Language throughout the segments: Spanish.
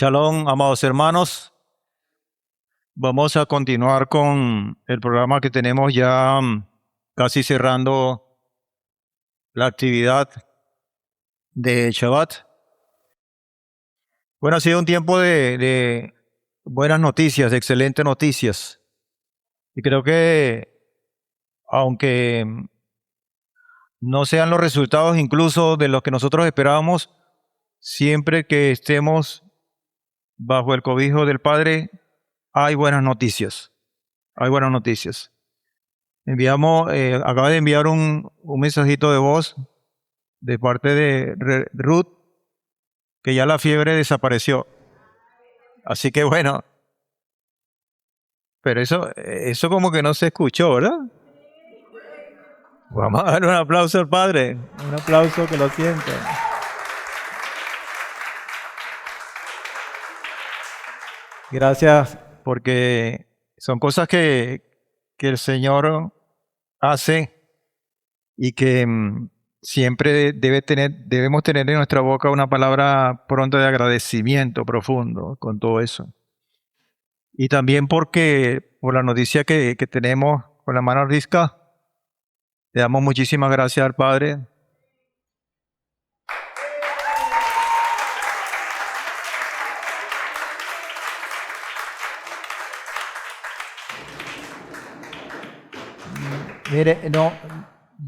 Shalom, amados hermanos. Vamos a continuar con el programa que tenemos ya casi cerrando la actividad de Shabbat. Bueno, ha sido un tiempo de buenas noticias, de excelentes noticias. Y creo que aunque no sean los resultados incluso de los que nosotros esperábamos, siempre que estemos bajo el cobijo del Padre, hay buenas noticias. Hay buenas noticias. Acaba de enviar un mensajito de voz de parte de Ruth, que ya la fiebre desapareció. Así que bueno, pero eso como que no se escuchó, ¿verdad? Vamos a dar un aplauso al Padre, un aplauso que lo sienta. Gracias, porque son cosas que el Señor hace y que siempre debemos tener en nuestra boca una palabra pronta de agradecimiento profundo con todo eso. Y también porque por la noticia que tenemos con la mano risca, le damos muchísimas gracias al Padre. Mire, no,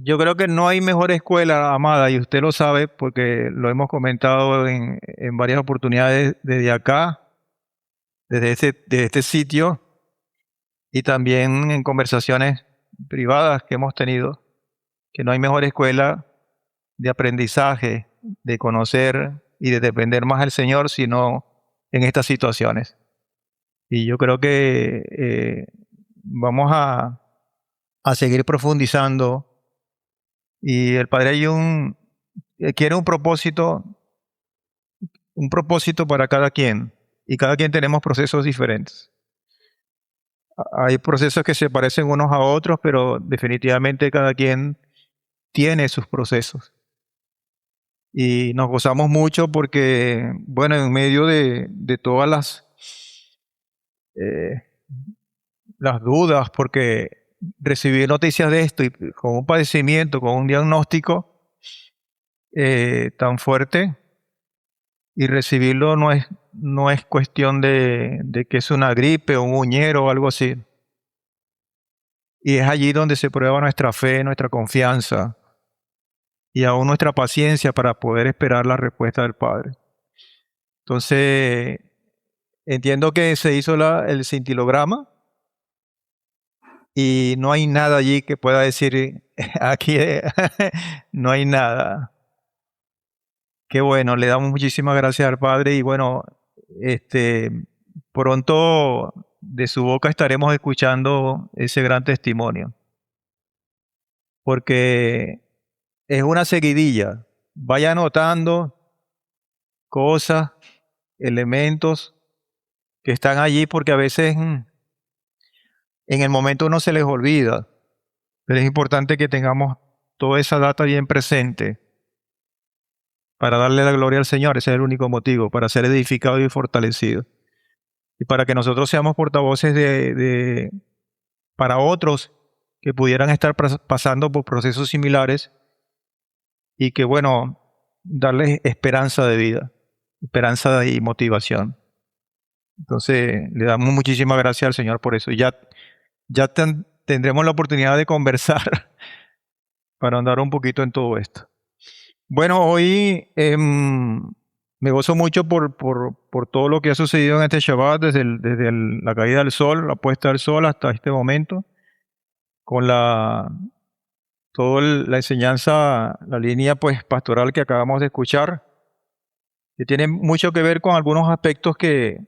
yo creo que no hay mejor escuela, amada, y usted lo sabe porque lo hemos comentado en varias oportunidades desde acá, desde este sitio, y también en conversaciones privadas que hemos tenido, que no hay mejor escuela de aprendizaje, de conocer y de depender más del Señor, sino en estas situaciones. Y yo creo que vamos a seguir profundizando. Y el Padre quiere un propósito para cada quien. Y cada quien tenemos procesos diferentes. Hay procesos que se parecen unos a otros, pero definitivamente cada quien tiene sus procesos. Y nos gozamos mucho porque, bueno, en medio de todas eh, las dudas, porque recibir noticias de esto y con un padecimiento, con un diagnóstico tan fuerte, y recibirlo no es cuestión de que es una gripe o un uñero o algo así. Y es allí donde se prueba nuestra fe, nuestra confianza y aún nuestra paciencia para poder esperar la respuesta del Padre. Entonces, entiendo que se hizo el cintilograma y no hay nada allí que pueda decir, aquí no hay nada. Qué bueno, le damos muchísimas gracias al Padre y bueno, pronto de su boca estaremos escuchando ese gran testimonio, porque es una seguidilla. Vaya anotando cosas, elementos que están allí, porque a veces en el momento no se les olvida, pero es importante que tengamos toda esa data bien presente para darle la gloria al Señor. Ese es el único motivo, para ser edificado y fortalecido. Y para que nosotros seamos portavoces para otros que pudieran estar pasando por procesos similares y que, bueno, darles esperanza de vida, esperanza y motivación. Entonces, le damos muchísimas gracias al Señor por eso. Y ya tendremos la oportunidad de conversar para andar un poquito en todo esto. Bueno, hoy me gozo mucho por todo lo que ha sucedido en este Shabbat, desde la caída del sol, la puesta del sol hasta este momento, con toda la enseñanza, la línea pues pastoral que acabamos de escuchar, que tiene mucho que ver con algunos aspectos que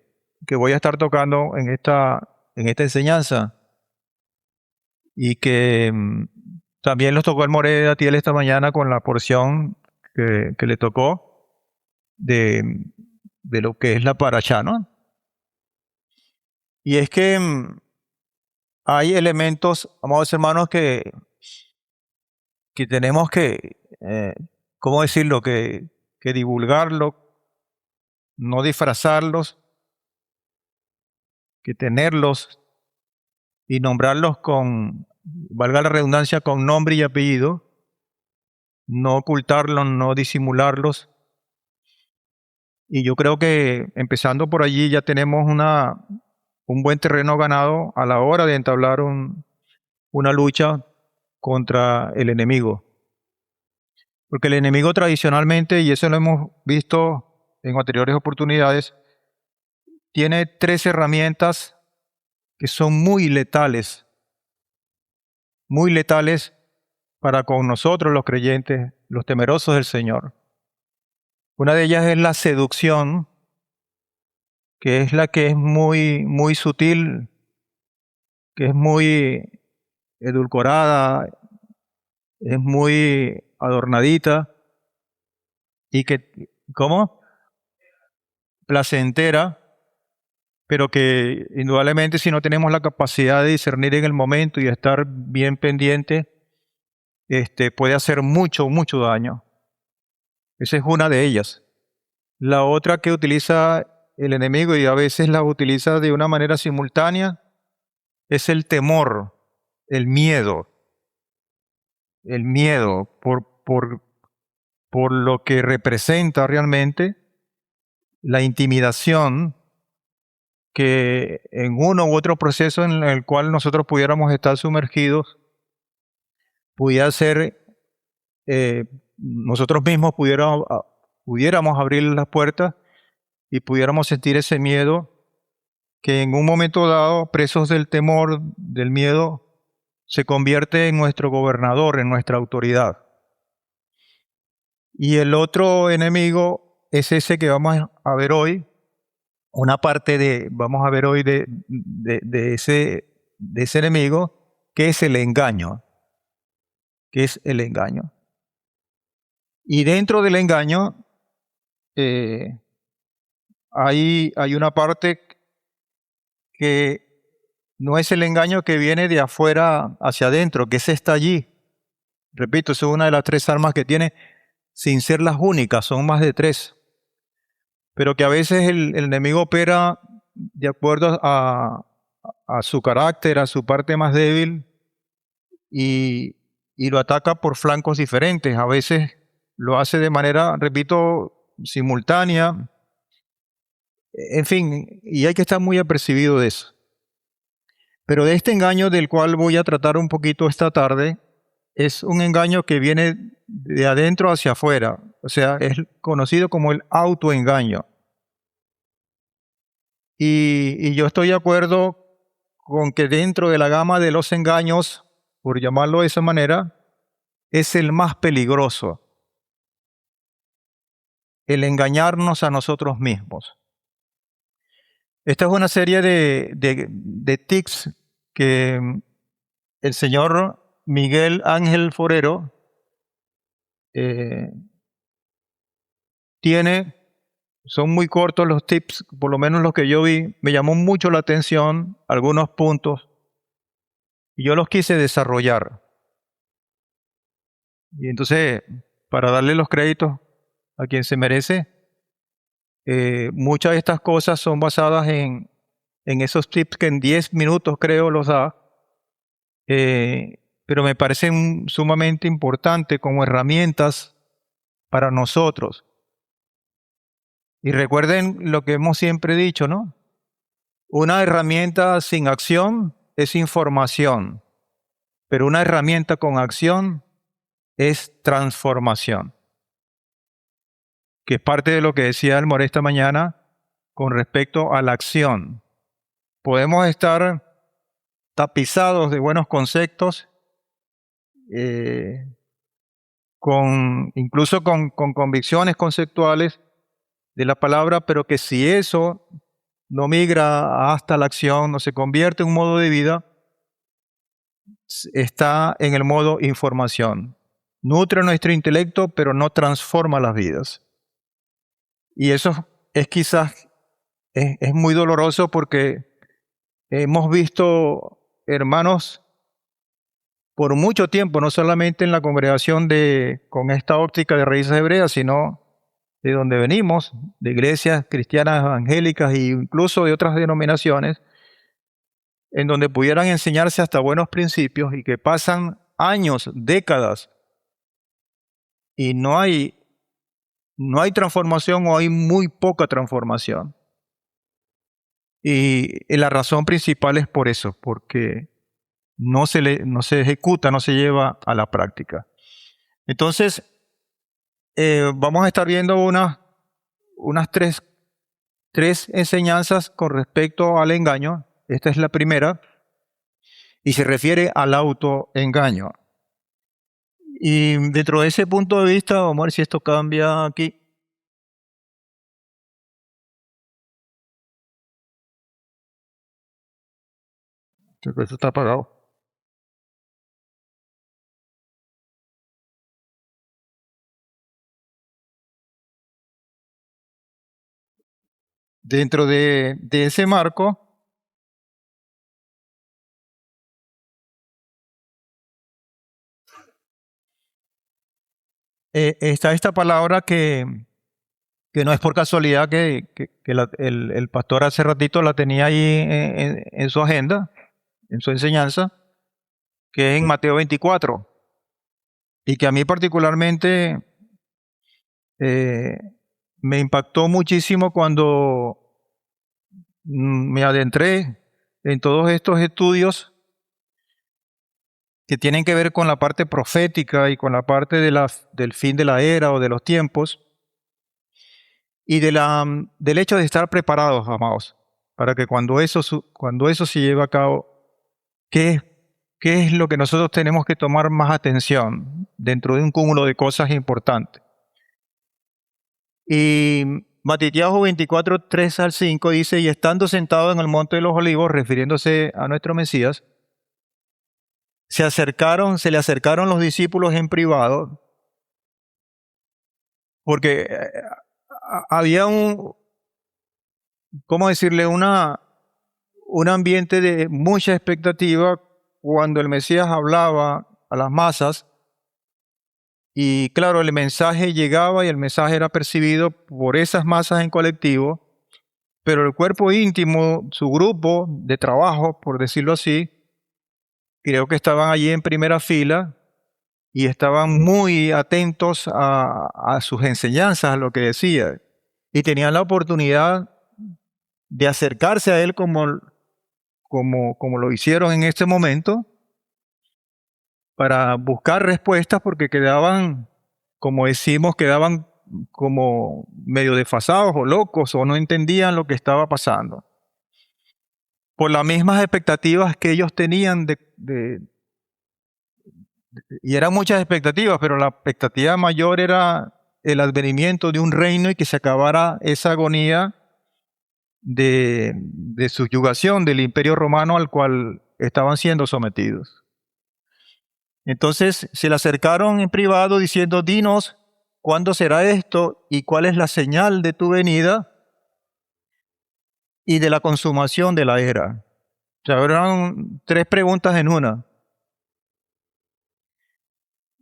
voy a estar tocando en esta enseñanza, y que también los tocó el More de Atiel esta mañana con la porción que le tocó de lo que es la parashá, ¿no? Y es que hay elementos, amados hermanos, que tenemos que, ¿cómo decirlo?, que divulgarlo, no disfrazarlos, que tenerlos y nombrarlos con, valga la redundancia, con nombre y apellido, no ocultarlos, no disimularlos. Y yo creo que empezando por allí ya tenemos un buen terreno ganado a la hora de entablar una lucha contra el enemigo. Porque el enemigo tradicionalmente, y eso lo hemos visto en anteriores oportunidades, tiene 3 herramientas que son muy letales para con nosotros los creyentes, los temerosos del Señor. Una de ellas es la seducción, que es la que es muy, muy sutil, que es muy edulcorada, es muy adornadita y que, ¿cómo? Placentera, pero que indudablemente si no tenemos la capacidad de discernir en el momento y de estar bien pendiente, puede hacer mucho, mucho daño. Esa es una de ellas. La otra que utiliza el enemigo y a veces la utiliza de una manera simultánea es el el miedo por lo que representa realmente la intimidación que en uno u otro proceso en el cual nosotros pudiéramos estar sumergidos, pudiera ser, nosotros mismos pudiéramos abrir las puertas y pudiéramos sentir ese miedo que en un momento dado, presos del temor, del miedo, se convierte en nuestro gobernador, en nuestra autoridad. Y el otro enemigo es ese que vamos a ver hoy, una parte vamos a ver hoy de ese enemigo, que es el engaño, que es el engaño. Y dentro del engaño eh, hay una parte que no es el engaño que viene de afuera hacia adentro, que ese está allí. Repito, esa es una de las 3 armas que tiene, sin ser las únicas, son más de 3. Pero que a veces el enemigo opera de acuerdo a su carácter, a su parte más débil, y, y lo ataca por flancos diferentes. A veces lo hace de manera, repito, simultánea. En fin, y hay que estar muy apercibido de eso. Pero de este engaño del cual voy a tratar un poquito esta tarde, es un engaño que viene de adentro hacia afuera. O sea, es conocido como el autoengaño. Y yo estoy de acuerdo con que dentro de la gama de los engaños, por llamarlo de esa manera, es el más peligroso, el engañarnos a nosotros mismos. Esta es una serie de tics que el señor Miguel Ángel Forero eh, tiene. Son muy cortos los tips, por lo menos los que yo vi. Me llamó mucho la atención algunos puntos y yo los quise desarrollar. Y entonces, para darle los créditos a quien se merece, muchas de estas cosas son basadas en esos tips que en 10 minutos creo los da, pero me parecen sumamente importantes como herramientas para nosotros. Y recuerden lo que hemos siempre dicho, ¿no? Una herramienta sin acción es información, pero una herramienta con acción es transformación, que es parte de lo que decía el More esta mañana con respecto a la acción. Podemos estar tapizados de buenos conceptos, incluso con convicciones conceptuales de la palabra, pero que si eso no migra hasta la acción, no se convierte en un modo de vida, está en el modo información. Nutre nuestro intelecto, pero no transforma las vidas. Y eso es quizás, es muy doloroso porque hemos visto hermanos por mucho tiempo, no solamente en la congregación con esta óptica de raíces hebreas, sino de donde venimos, de iglesias cristianas evangélicas e incluso de otras denominaciones, en donde pudieran enseñarse hasta buenos principios y que pasan años, décadas, y no hay transformación o hay muy poca transformación. Y la razón principal es por eso, porque no se ejecuta, no se lleva a la práctica. Entonces, vamos a estar viendo unas tres enseñanzas con respecto al engaño. Esta es la primera y se refiere al autoengaño. Y dentro de ese punto de vista, vamos a ver si esto cambia aquí. Creo que esto está apagado. Dentro de ese marco, está esta palabra que no es por casualidad que el pastor hace ratito la tenía ahí en su agenda, en su enseñanza, que es en Mateo 24, y que a mí particularmente eh, me impactó muchísimo cuando me adentré en todos estos estudios que tienen que ver con la parte profética y con la parte del fin de la era o de los tiempos, y del hecho de estar preparados, amados, para que cuando eso se lleve a cabo, ¿qué, ¿qué es lo que nosotros tenemos que tomar más atención dentro de un cúmulo de cosas importantes? Y Matitiahu 24, 3 al 5 dice, y estando sentado en el monte de los olivos, refiriéndose a nuestro Mesías, se le acercaron los discípulos en privado, porque había ¿cómo decirle? Un ambiente de mucha expectativa cuando el Mesías hablaba a las masas. Y claro, el mensaje llegaba y el mensaje era percibido por esas masas en colectivo, pero el cuerpo íntimo, su grupo de trabajo, por decirlo así, creo que estaban allí en primera fila y estaban muy atentos a sus enseñanzas, a lo que decía, y tenían la oportunidad de acercarse a él como lo hicieron en este momento, para buscar respuestas porque quedaban, como decimos, quedaban como medio desfasados o locos o no entendían lo que estaba pasando. Por las mismas expectativas que ellos tenían y eran muchas expectativas, pero la expectativa mayor era el advenimiento de un reino y que se acabara esa agonía de subyugación del imperio romano al cual estaban siendo sometidos. Entonces se le acercaron en privado diciendo, dinos, ¿cuándo será esto y cuál es la señal de tu venida y de la consumación de la era? O sea, eran tres preguntas en una.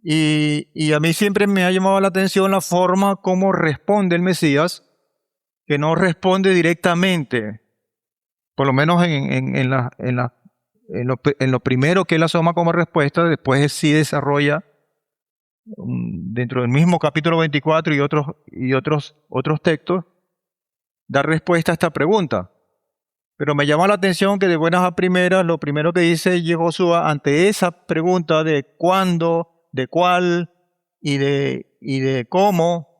Y a mí siempre me ha llamado la atención la forma como responde el Mesías, que no responde directamente, por lo menos en lo primero que él asoma como respuesta, después sí desarrolla dentro del mismo capítulo 24 y otros textos, da respuesta a esta pregunta. Pero me llama la atención que de buenas a primeras, lo primero que dice Josué ante esa pregunta de cuándo, de cuál y de cómo,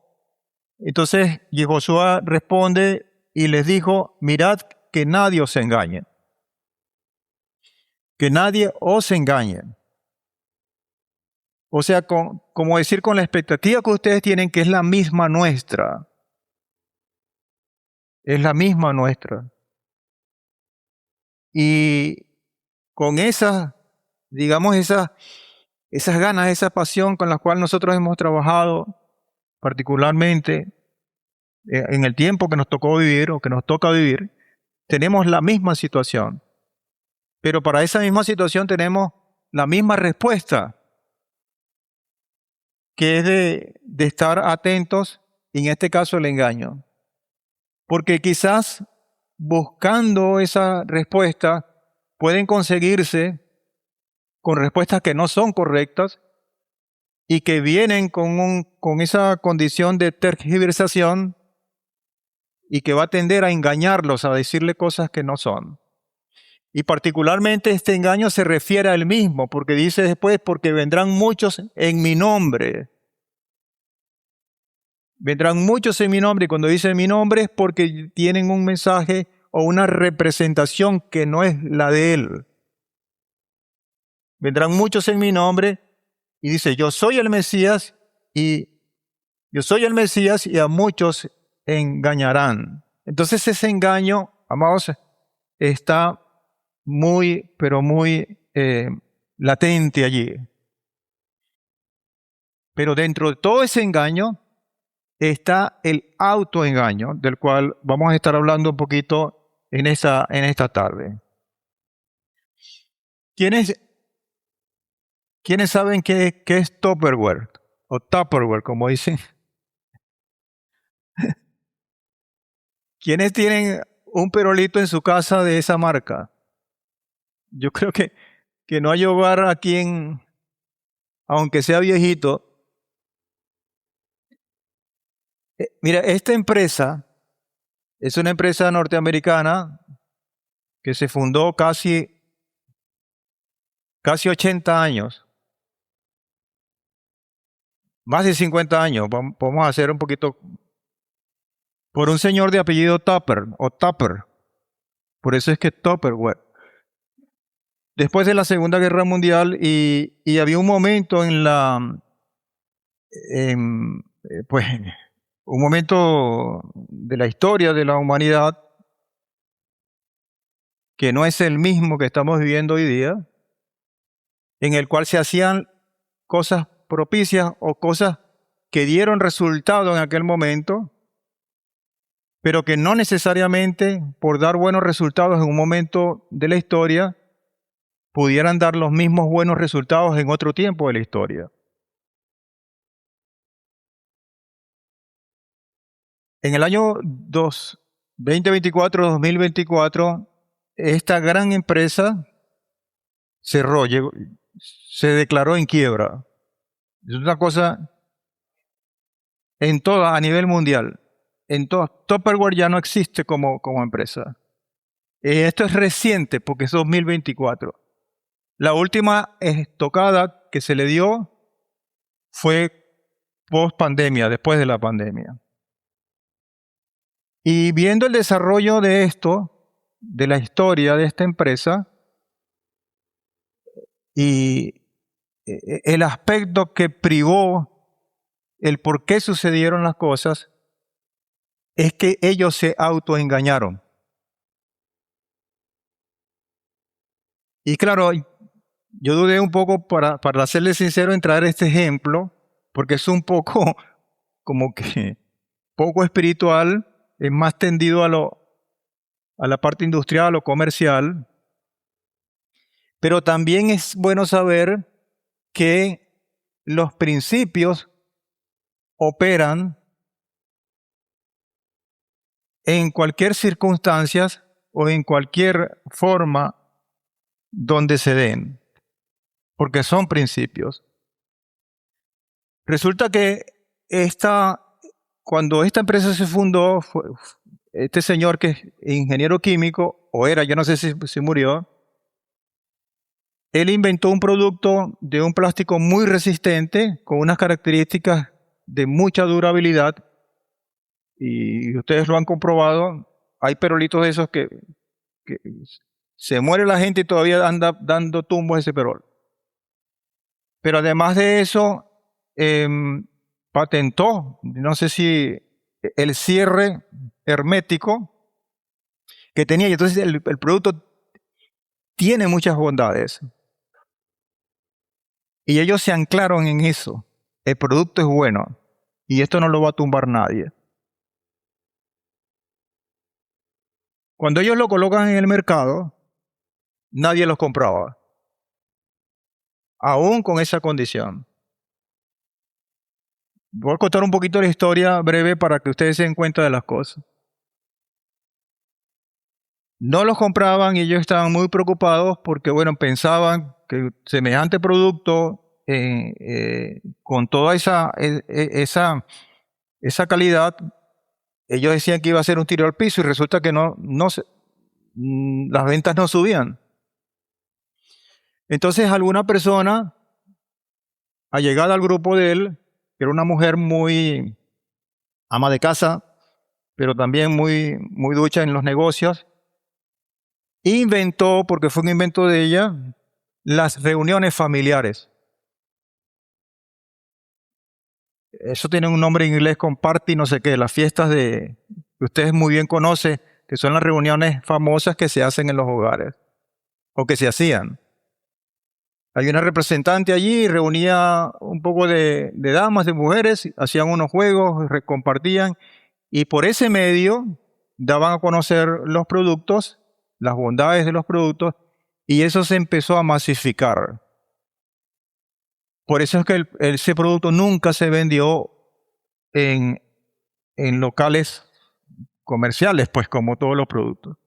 entonces Josué responde y les dijo, mirad que nadie os engañe, que nadie os engañe. O sea, como decir, con la expectativa que ustedes tienen, que es la misma nuestra, es la misma nuestra. Y con digamos, esas ganas, esa pasión con la cual nosotros hemos trabajado, particularmente en el tiempo que nos tocó vivir o que nos toca vivir, tenemos la misma situación. Pero para esa misma situación tenemos la misma respuesta, que es de estar atentos y en este caso el engaño. Porque quizás buscando esa respuesta pueden conseguirse con respuestas que no son correctas y que vienen con esa condición de tergiversación y que va a tender a engañarlos, a decirle cosas que no son. Y particularmente este engaño se refiere a él mismo, porque dice después, porque vendrán muchos en mi nombre. Vendrán muchos en mi nombre, y cuando dice mi nombre es porque tienen un mensaje o una representación que no es la de él. Vendrán muchos en mi nombre, y dice, yo soy el Mesías, y a muchos engañarán. Entonces ese engaño, amados, está muy, pero muy latente allí. Pero dentro de todo ese engaño está el autoengaño, del cual vamos a estar hablando un poquito en esta tarde. ¿Quiénes saben qué es Tupperware? O Tupperware, como dicen. ¿Quiénes tienen un perolito en su casa de esa marca? Yo creo que no hay hogar aquí aunque sea viejito. Mira, esta empresa es una empresa norteamericana que se fundó casi 80 años, más de 50 años, vamos a hacer un poquito, por un señor de apellido Tupper o Tupper. Por eso es que Tupperware. Después de la Segunda Guerra Mundial y había un momento pues, un momento de la historia de la humanidad que no es el mismo que estamos viviendo hoy día, en el cual se hacían cosas propicias o cosas que dieron resultado en aquel momento, pero que no necesariamente por dar buenos resultados en un momento de la historia pudieran dar los mismos buenos resultados en otro tiempo de la historia. En el año 2024, esta gran empresa cerró, se declaró en quiebra. Es una cosa a nivel mundial. Tupperware ya no existe como empresa. Esto es reciente porque es 2024. La última estocada que se le dio fue post pandemia, después de la pandemia. Y viendo el desarrollo de esto, de la historia de esta empresa, y el aspecto que privó el por qué sucedieron las cosas, es que ellos se autoengañaron. Y claro, yo dudé un poco para serles sincero en traer este ejemplo, porque es un poco como que poco espiritual, es más tendido a la parte industrial, a lo comercial, pero también es bueno saber que los principios operan en cualquier circunstancia o en cualquier forma donde se den, porque son principios. Resulta que cuando esta empresa se fundó, este señor que es ingeniero químico, o era, yo no sé si murió, él inventó un producto de un plástico muy resistente, con unas características de mucha durabilidad, y ustedes lo han comprobado, hay perolitos de esos que se muere la gente y todavía anda dando tumbos ese perol. Pero además de eso, patentó, no sé si el cierre hermético que tenía, y entonces el producto tiene muchas bondades. Y ellos se anclaron en eso. El producto es bueno y esto no lo va a tumbar nadie. Cuando ellos lo colocan en el mercado, nadie los compraba, aún con esa condición. Voy a contar un poquito la historia breve para que ustedes se den cuenta de las cosas. No los compraban y ellos estaban muy preocupados porque, bueno, pensaban que semejante producto, con toda esa calidad, ellos decían que iba a ser un tiro al piso y resulta que las ventas no subían. Entonces alguna persona allegada al grupo de él, que era una mujer muy ama de casa, pero también muy, muy ducha en los negocios, inventó, porque fue un invento de ella, las reuniones familiares. Eso tiene un nombre en inglés con party, no sé qué, las fiestas que ustedes muy bien conocen, que son las reuniones famosas que se hacen en los hogares, o que se hacían. Hay una representante allí, reunía un poco de damas, de mujeres, hacían unos juegos, compartían, y por ese medio daban a conocer los productos, las bondades de los productos, y eso se empezó a masificar. Por eso es que ese producto nunca se vendió en, en locales comerciales, pues como todos los productos.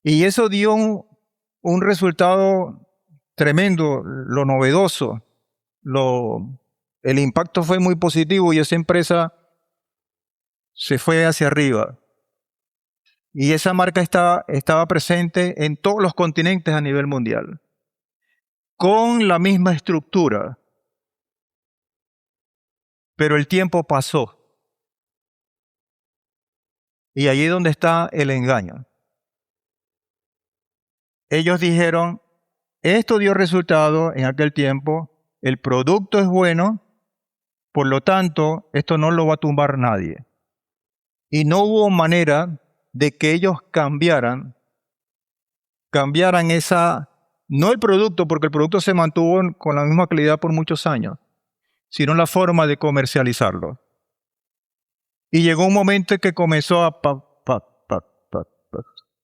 Y eso dio un resultado tremendo, lo novedoso, el impacto fue muy positivo y esa empresa se fue hacia arriba. Y esa marca estaba presente en todos los continentes a nivel mundial, con la misma estructura, pero el tiempo pasó. Y allí es donde está el engaño. Ellos dijeron, esto dio resultado en aquel tiempo, el producto es bueno, por lo tanto, esto no lo va a tumbar nadie. Y no hubo manera de que ellos cambiaran no el producto, porque el producto se mantuvo con la misma calidad por muchos años, sino la forma de comercializarlo. Y llegó un momento en que comenzó a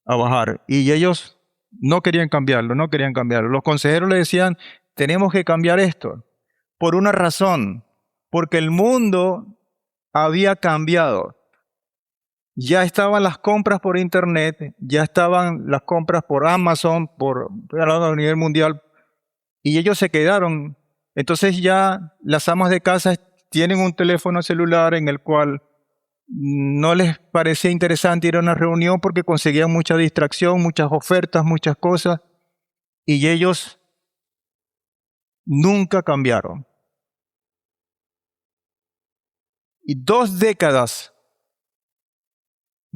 bajar y ellos no querían cambiarlo, no querían cambiarlo. Los consejeros le decían, tenemos que cambiar esto por una razón, porque el mundo había cambiado. Ya estaban las compras por internet, ya estaban las compras por Amazon, a nivel mundial, y ellos se quedaron. Entonces ya las amas de casa tienen un teléfono celular en el cual no les parecía interesante ir a una reunión porque conseguían mucha distracción, muchas ofertas, muchas cosas, y ellos nunca cambiaron. Y 2 décadas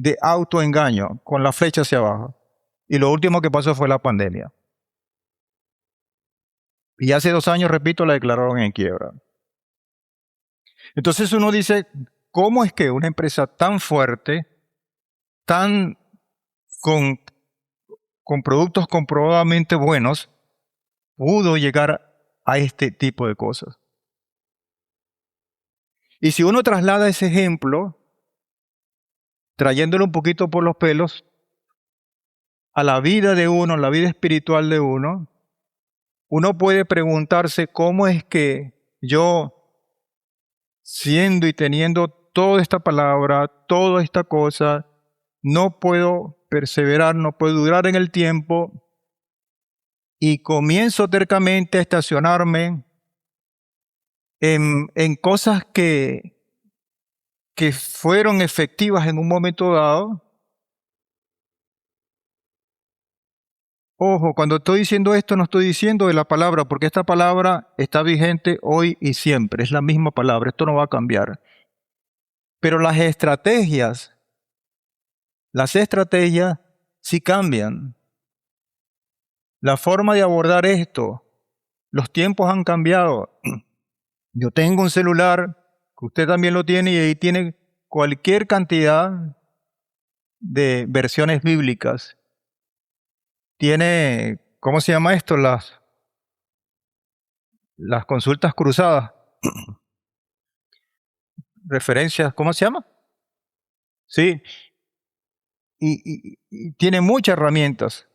de autoengaño con la flecha hacia abajo. Y lo último que pasó fue la pandemia. Y hace 2 años, repito, la declararon en quiebra. Entonces uno dice, ¿cómo es que una empresa tan fuerte, tan con productos comprobadamente buenos, pudo llegar a este tipo de cosas? Y si uno traslada ese ejemplo, trayéndolo un poquito por los pelos, a la vida de uno, la vida espiritual de uno puede preguntarse cómo es que yo, siendo y teniendo toda esta palabra, toda esta cosa, no puedo perseverar, no puedo durar en el tiempo y comienzo tercamente a estacionarme en cosas que fueron efectivas en un momento dado. Ojo, cuando estoy diciendo esto no estoy diciendo de la palabra, porque esta palabra está vigente hoy y siempre, es la misma palabra, esto no va a cambiar. Pero las estrategias sí cambian. La forma de abordar esto, los tiempos han cambiado. Yo tengo un celular, que usted también lo tiene, y ahí tiene cualquier cantidad de versiones bíblicas. Tiene, ¿cómo se llama esto? Las consultas cruzadas. Referencias, ¿cómo se llama? Sí, y tiene muchas herramientas.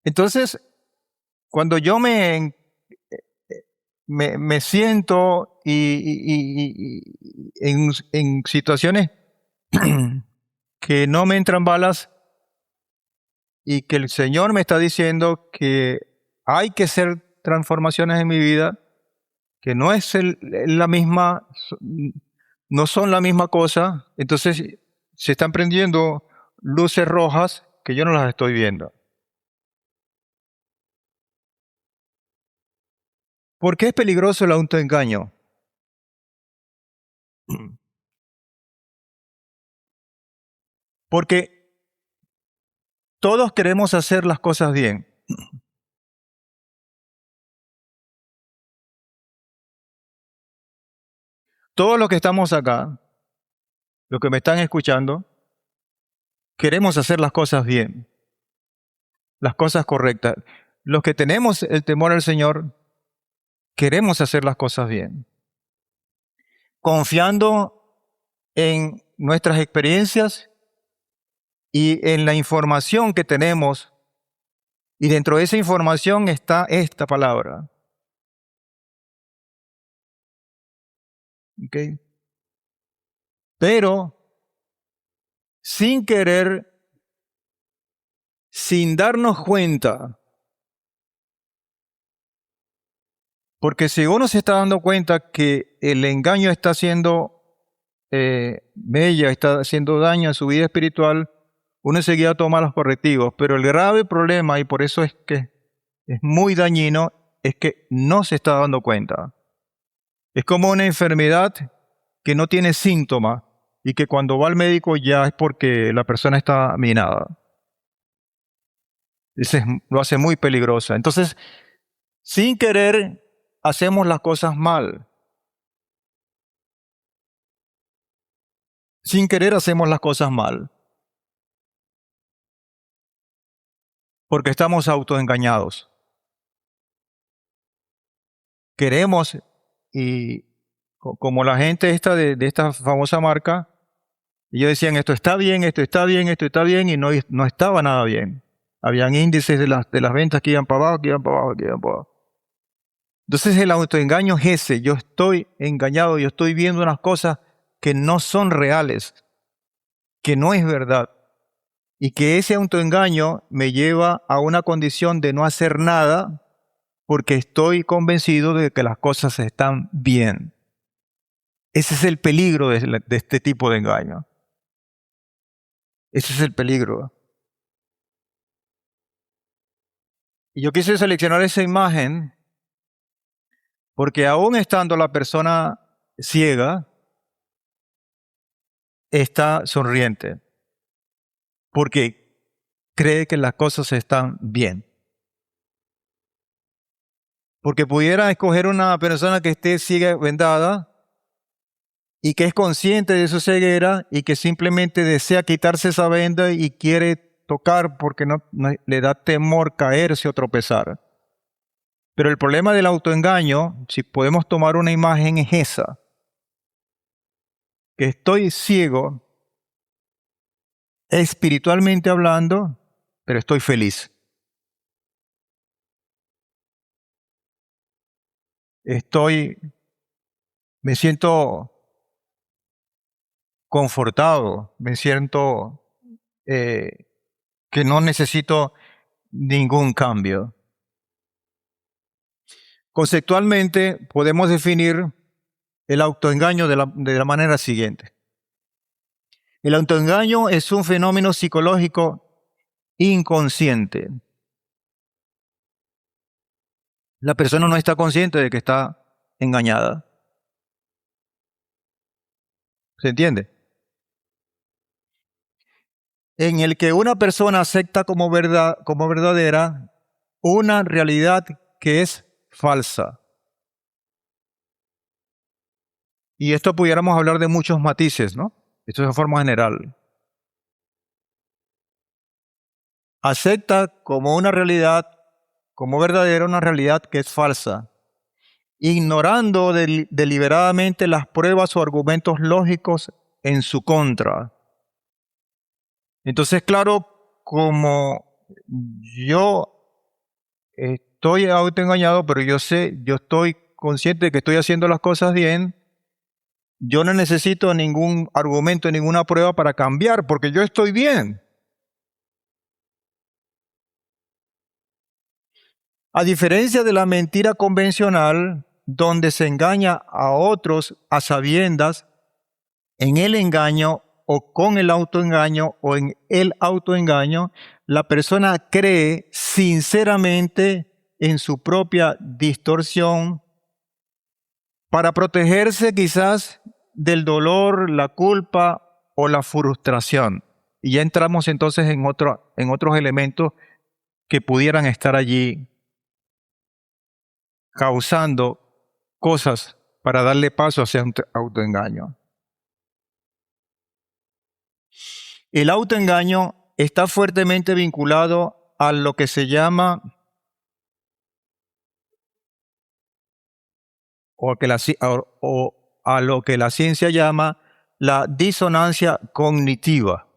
Entonces, cuando yo me siento en situaciones que no me entran balas y que el Señor me está diciendo que hay que hacer transformaciones en mi vida, que no es la misma, no son la misma cosa, entonces se están prendiendo luces rojas que yo no las estoy viendo. ¿Por qué es peligroso el autoengaño? Porque todos queremos hacer las cosas bien. Todos los que estamos acá, los que me están escuchando, queremos hacer las cosas bien, las cosas correctas. Los que tenemos el temor al Señor, queremos hacer las cosas bien, confiando en nuestras experiencias y en la información que tenemos. Y dentro de esa información está esta palabra. ¿Ok? Pero sin querer, sin darnos cuenta, porque si uno se está dando cuenta que el engaño está haciendo mella, está haciendo daño a su vida espiritual, uno enseguida toma los correctivos. Pero el grave problema, y por eso es que es muy dañino, es que no se está dando cuenta. Es como una enfermedad que no tiene síntomas y que cuando va al médico ya es porque la persona está minada. Lo hace muy peligrosa. Entonces, sin querer, hacemos las cosas mal. Sin querer, hacemos las cosas mal. Porque estamos autoengañados. Queremos, y como la gente esta de esta famosa marca, ellos decían esto está bien, esto está bien, esto está bien, y no estaba nada bien. Habían índices de las ventas que iban para abajo, que iban para abajo, que iban para abajo. Entonces el autoengaño es ese, yo estoy engañado, yo estoy viendo unas cosas que no son reales, que no es verdad, y que ese autoengaño me lleva a una condición de no hacer nada porque estoy convencido de que las cosas están bien. Ese es el peligro de este tipo de engaño. Ese es el peligro. Y yo quise seleccionar esa imagen porque aún estando la persona ciega, está sonriente, porque cree que las cosas están bien. Porque pudiera escoger una persona que esté ciega, vendada, y que es consciente de su ceguera y que simplemente desea quitarse esa venda y quiere tocar porque no le da temor caerse o tropezar. Pero el problema del autoengaño, si podemos tomar una imagen, es esa, que estoy ciego espiritualmente hablando, pero estoy feliz. Me siento confortado, me siento eh, que no necesito ningún cambio. Conceptualmente podemos definir el autoengaño de la manera siguiente. El autoengaño es un fenómeno psicológico inconsciente. La persona no está consciente de que está engañada. ¿Se entiende? En el que una persona acepta como verdad, como verdadera una realidad que es falsa. Y esto pudiéramos hablar de muchos matices, ¿no? Esto es de forma general. Acepta como una realidad, como verdadera una realidad que es falsa, ignorando deliberadamente las pruebas o argumentos lógicos en su contra. Entonces, claro, como yo estoy autoengañado, pero yo sé, yo estoy consciente de que estoy haciendo las cosas bien, yo no necesito ningún argumento, ninguna prueba para cambiar, porque yo estoy bien. A diferencia de la mentira convencional, donde se engaña a otros a sabiendas, en el engaño o con el autoengaño o en el autoengaño, la persona cree sinceramente en su propia distorsión para protegerse quizás del dolor, la culpa o la frustración. Y ya entramos entonces en otros elementos que pudieran estar allí causando cosas para darle paso hacia un autoengaño. El autoengaño está fuertemente vinculado a lo que se llama, o a lo que la ciencia llama, la disonancia cognitiva.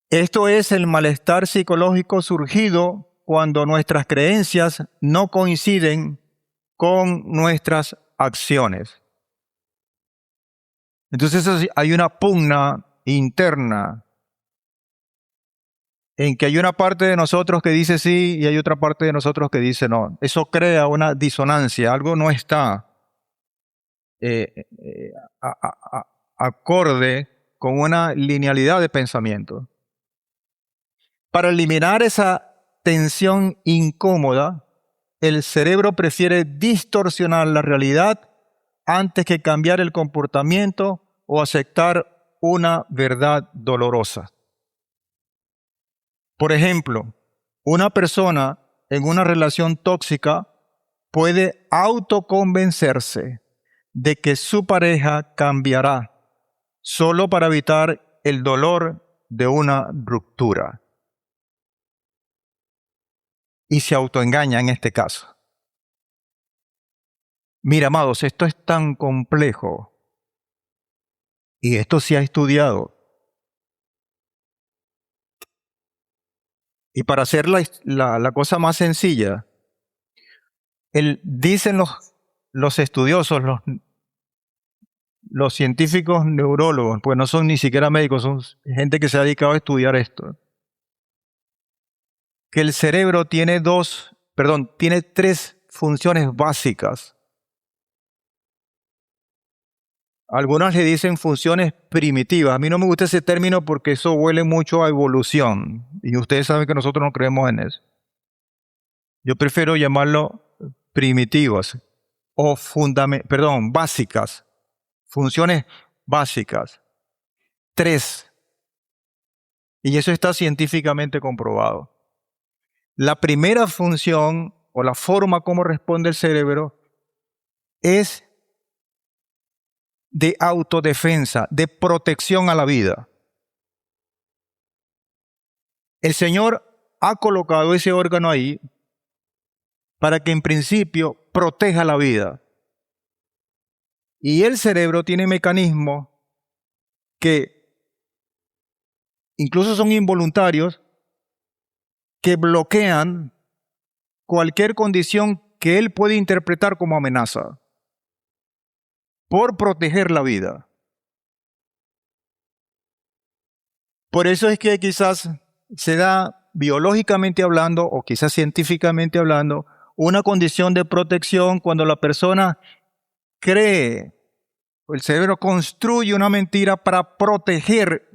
Esto es el malestar psicológico surgido cuando nuestras creencias no coinciden con nuestras acciones. Entonces hay una pugna interna en que hay una parte de nosotros que dice sí y hay otra parte de nosotros que dice no. Eso crea una disonancia, algo no está acorde con una linealidad de pensamiento. Para eliminar esa tensión incómoda, el cerebro prefiere distorsionar la realidad antes que cambiar el comportamiento o aceptar una verdad dolorosa. Por ejemplo, una persona en una relación tóxica puede autoconvencerse de que su pareja cambiará solo para evitar el dolor de una ruptura. Y se autoengaña en este caso. Mira, amados, esto es tan complejo y esto se ha estudiado. Y para hacer la cosa más sencilla, dicen los estudiosos, los científicos neurólogos, pues no son ni siquiera médicos, son gente que se ha dedicado a estudiar esto, que el cerebro tiene tiene tres funciones básicas. Algunas le dicen funciones primitivas. A mí no me gusta ese término porque eso huele mucho a evolución. Y ustedes saben que nosotros no creemos en eso. Yo prefiero llamarlo primitivas o básicas. Funciones básicas. Tres. Y eso está científicamente comprobado. La primera función o la forma como responde el cerebro es de autodefensa, de protección a la vida. El Señor ha colocado ese órgano ahí para que en principio proteja la vida. Y el cerebro tiene mecanismos que incluso son involuntarios, que bloquean cualquier condición que él puede interpretar como amenaza, por proteger la vida. Por eso es que quizás se da biológicamente hablando o quizás científicamente hablando una condición de protección cuando la persona cree, el cerebro construye una mentira para proteger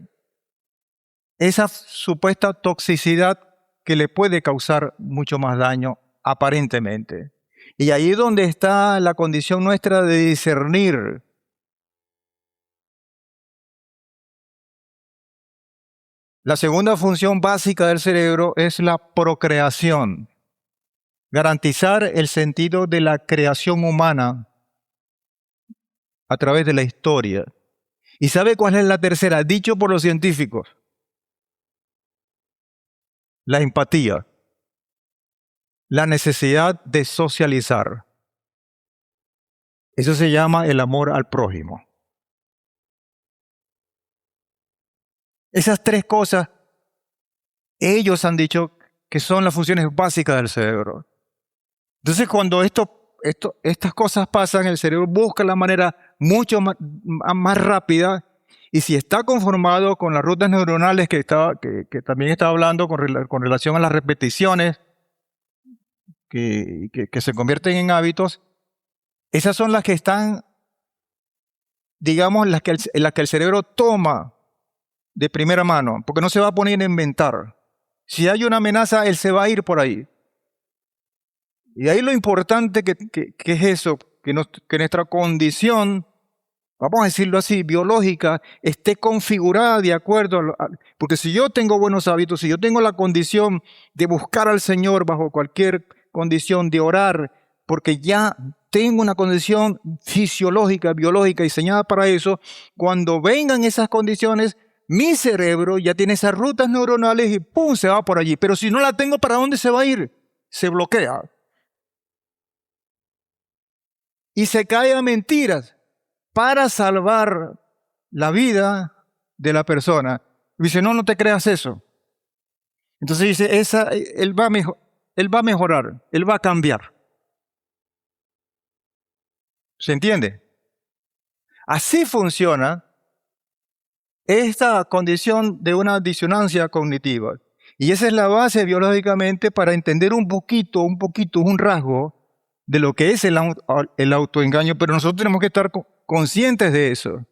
esa supuesta toxicidad que le puede causar mucho más daño aparentemente. Y ahí es donde está la condición nuestra de discernir. La segunda función básica del cerebro es la procreación. Garantizar el sentido de la creación humana a través de la historia. ¿Y sabe cuál es la tercera? Dicho por los científicos. La empatía. La necesidad de socializar. Eso se llama el amor al prójimo. Esas tres cosas, ellos han dicho que son las funciones básicas del cerebro. Entonces, cuando estas cosas pasan, el cerebro busca la manera mucho más rápida, y si está conformado con las rutas neuronales que también estaba hablando con relación a las repeticiones que se convierten en hábitos, esas son las que están, digamos, las que el cerebro toma de primera mano, porque no se va a poner a inventar. Si hay una amenaza, él se va a ir por ahí. Y ahí lo importante que es eso, que nuestra condición, vamos a decirlo así, biológica, esté configurada de acuerdo porque si yo tengo buenos hábitos, si yo tengo la condición de buscar al Señor bajo cualquier condición, de orar, porque ya tengo una condición fisiológica, biológica diseñada para eso, cuando vengan esas condiciones, mi cerebro ya tiene esas rutas neuronales y ¡pum!, se va por allí. Pero si no la tengo, ¿para dónde se va a ir? Se bloquea. Y se cae a mentiras para salvar la vida de la persona. Y dice, no te creas eso. Entonces dice, él va a mejorar, él va a cambiar. ¿Se entiende? Así funciona esta condición de una disonancia cognitiva. Y esa es la base biológicamente para entender un poquito, un rasgo de lo que es el autoengaño, pero nosotros tenemos que estar conscientes de eso.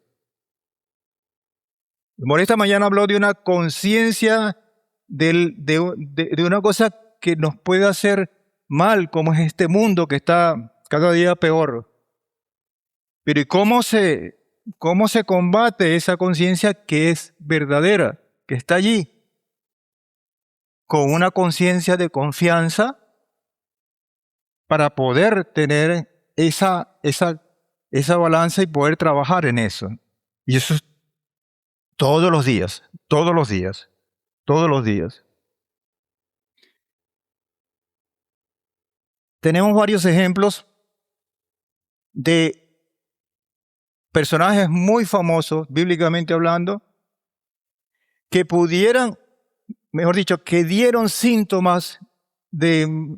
Esta mañana habló de una conciencia de una cosa que nos puede hacer mal, como es este mundo que está cada día peor. Pero ¿y cómo se combate esa conciencia que es verdadera, que está allí? Con una conciencia de confianza para poder tener esa balanza y poder trabajar en eso. Y eso es todos los días, todos los días, todos los días. Tenemos varios ejemplos de personajes muy famosos, bíblicamente hablando, que pudieran, mejor dicho, que dieron síntomas de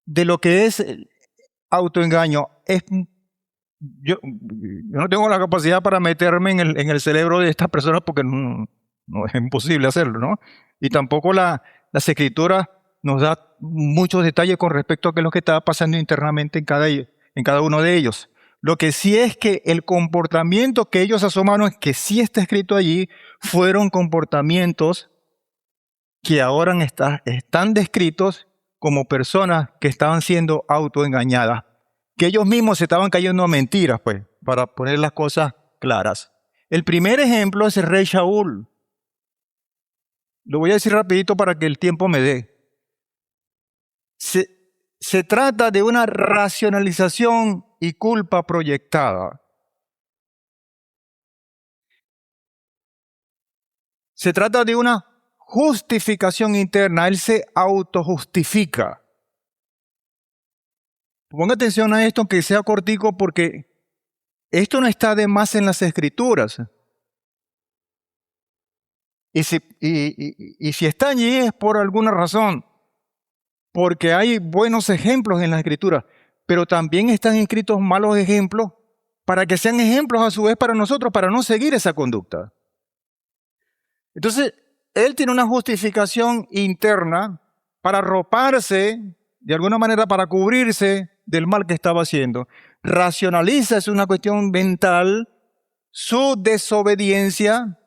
lo que es el autoengaño. Yo no tengo la capacidad para meterme en el cerebro de estas personas porque no es imposible hacerlo, ¿no? Y tampoco las Escrituras nos da muchos detalles con respecto a qué es lo que estaba pasando internamente en cada uno de ellos. Lo que sí es que el comportamiento que ellos asomaron, es que sí está escrito allí, fueron comportamientos que ahora están descritos como personas que estaban siendo autoengañadas, que ellos mismos se estaban cayendo a mentiras, pues, para poner las cosas claras. El primer ejemplo es el rey Shaul. Lo voy a decir rapidito para que el tiempo me dé. Se trata de una racionalización y culpa proyectada. Se trata de una justificación interna. Él se autojustifica. Ponga atención a esto, aunque sea cortico, porque esto no está de más en las Escrituras. Y si está allí es por alguna razón, porque hay buenos ejemplos en las Escrituras, pero también están escritos malos ejemplos para que sean ejemplos a su vez para nosotros, para no seguir esa conducta. Entonces, él tiene una justificación interna para arroparse, de alguna manera para cubrirse del mal que estaba haciendo. Racionaliza, es una cuestión mental, su desobediencia.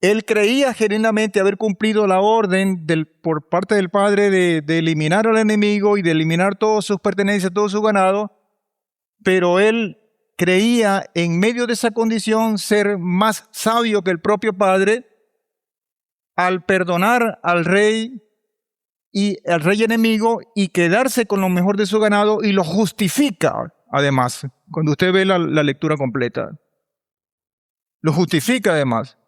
Él creía genuinamente haber cumplido la orden por parte del Padre de eliminar al enemigo y de eliminar todas sus pertenencias, todo su ganado, pero él creía en medio de esa condición ser más sabio que el propio Padre al perdonar al rey enemigo y quedarse con lo mejor de su ganado, y lo justifica además, cuando usted ve la lectura completa. Lo justifica además.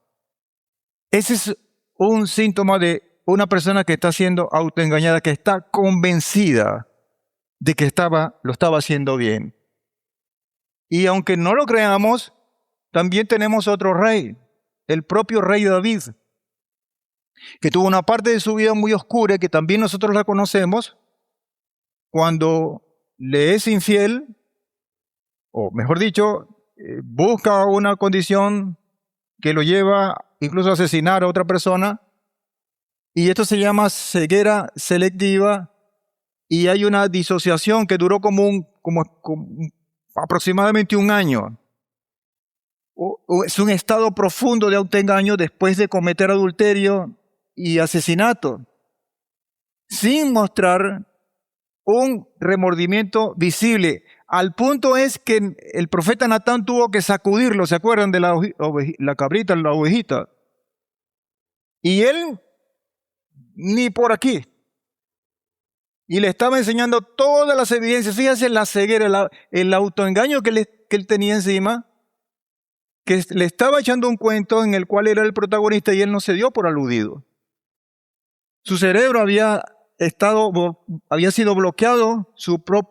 Ese es un síntoma de una persona que está siendo autoengañada, que está convencida de que lo estaba haciendo bien. Y aunque no lo creamos, también tenemos otro rey, el propio rey David. que tuvo una parte de su vida muy oscura y que también nosotros la conocemos, cuando le es infiel, o mejor dicho, busca una condición que lo lleva incluso a asesinar a otra persona, y esto se llama ceguera selectiva, y hay una disociación que duró como aproximadamente un año. Es un estado profundo de autoengaño después de cometer adulterio y asesinato, sin mostrar un remordimiento visible. Al punto es que el profeta Natán tuvo que sacudirlo, ¿se acuerdan de la cabrita, la ovejita? Y él ni por aquí. Y le estaba enseñando todas las evidencias. Fíjense la ceguera, el autoengaño que él tenía encima, que le estaba echando un cuento en el cual era el protagonista y él no se dio por aludido. Su cerebro había sido bloqueado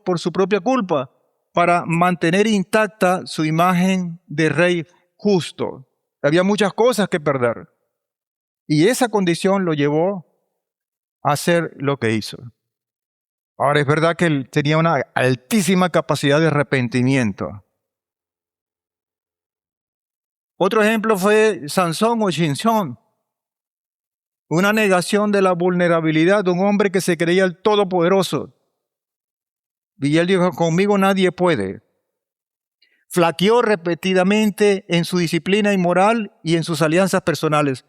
por su propia culpa para mantener intacta su imagen de rey justo. Había muchas cosas que perder. Y esa condición lo llevó a hacer lo que hizo. Ahora, es verdad que él tenía una altísima capacidad de arrepentimiento. Otro ejemplo fue Sansón o Shinshón. Una negación de la vulnerabilidad de un hombre que se creía el todopoderoso. Y él dijo, conmigo nadie puede. Flaqueó repetidamente en su disciplina inmoral y en sus alianzas personales.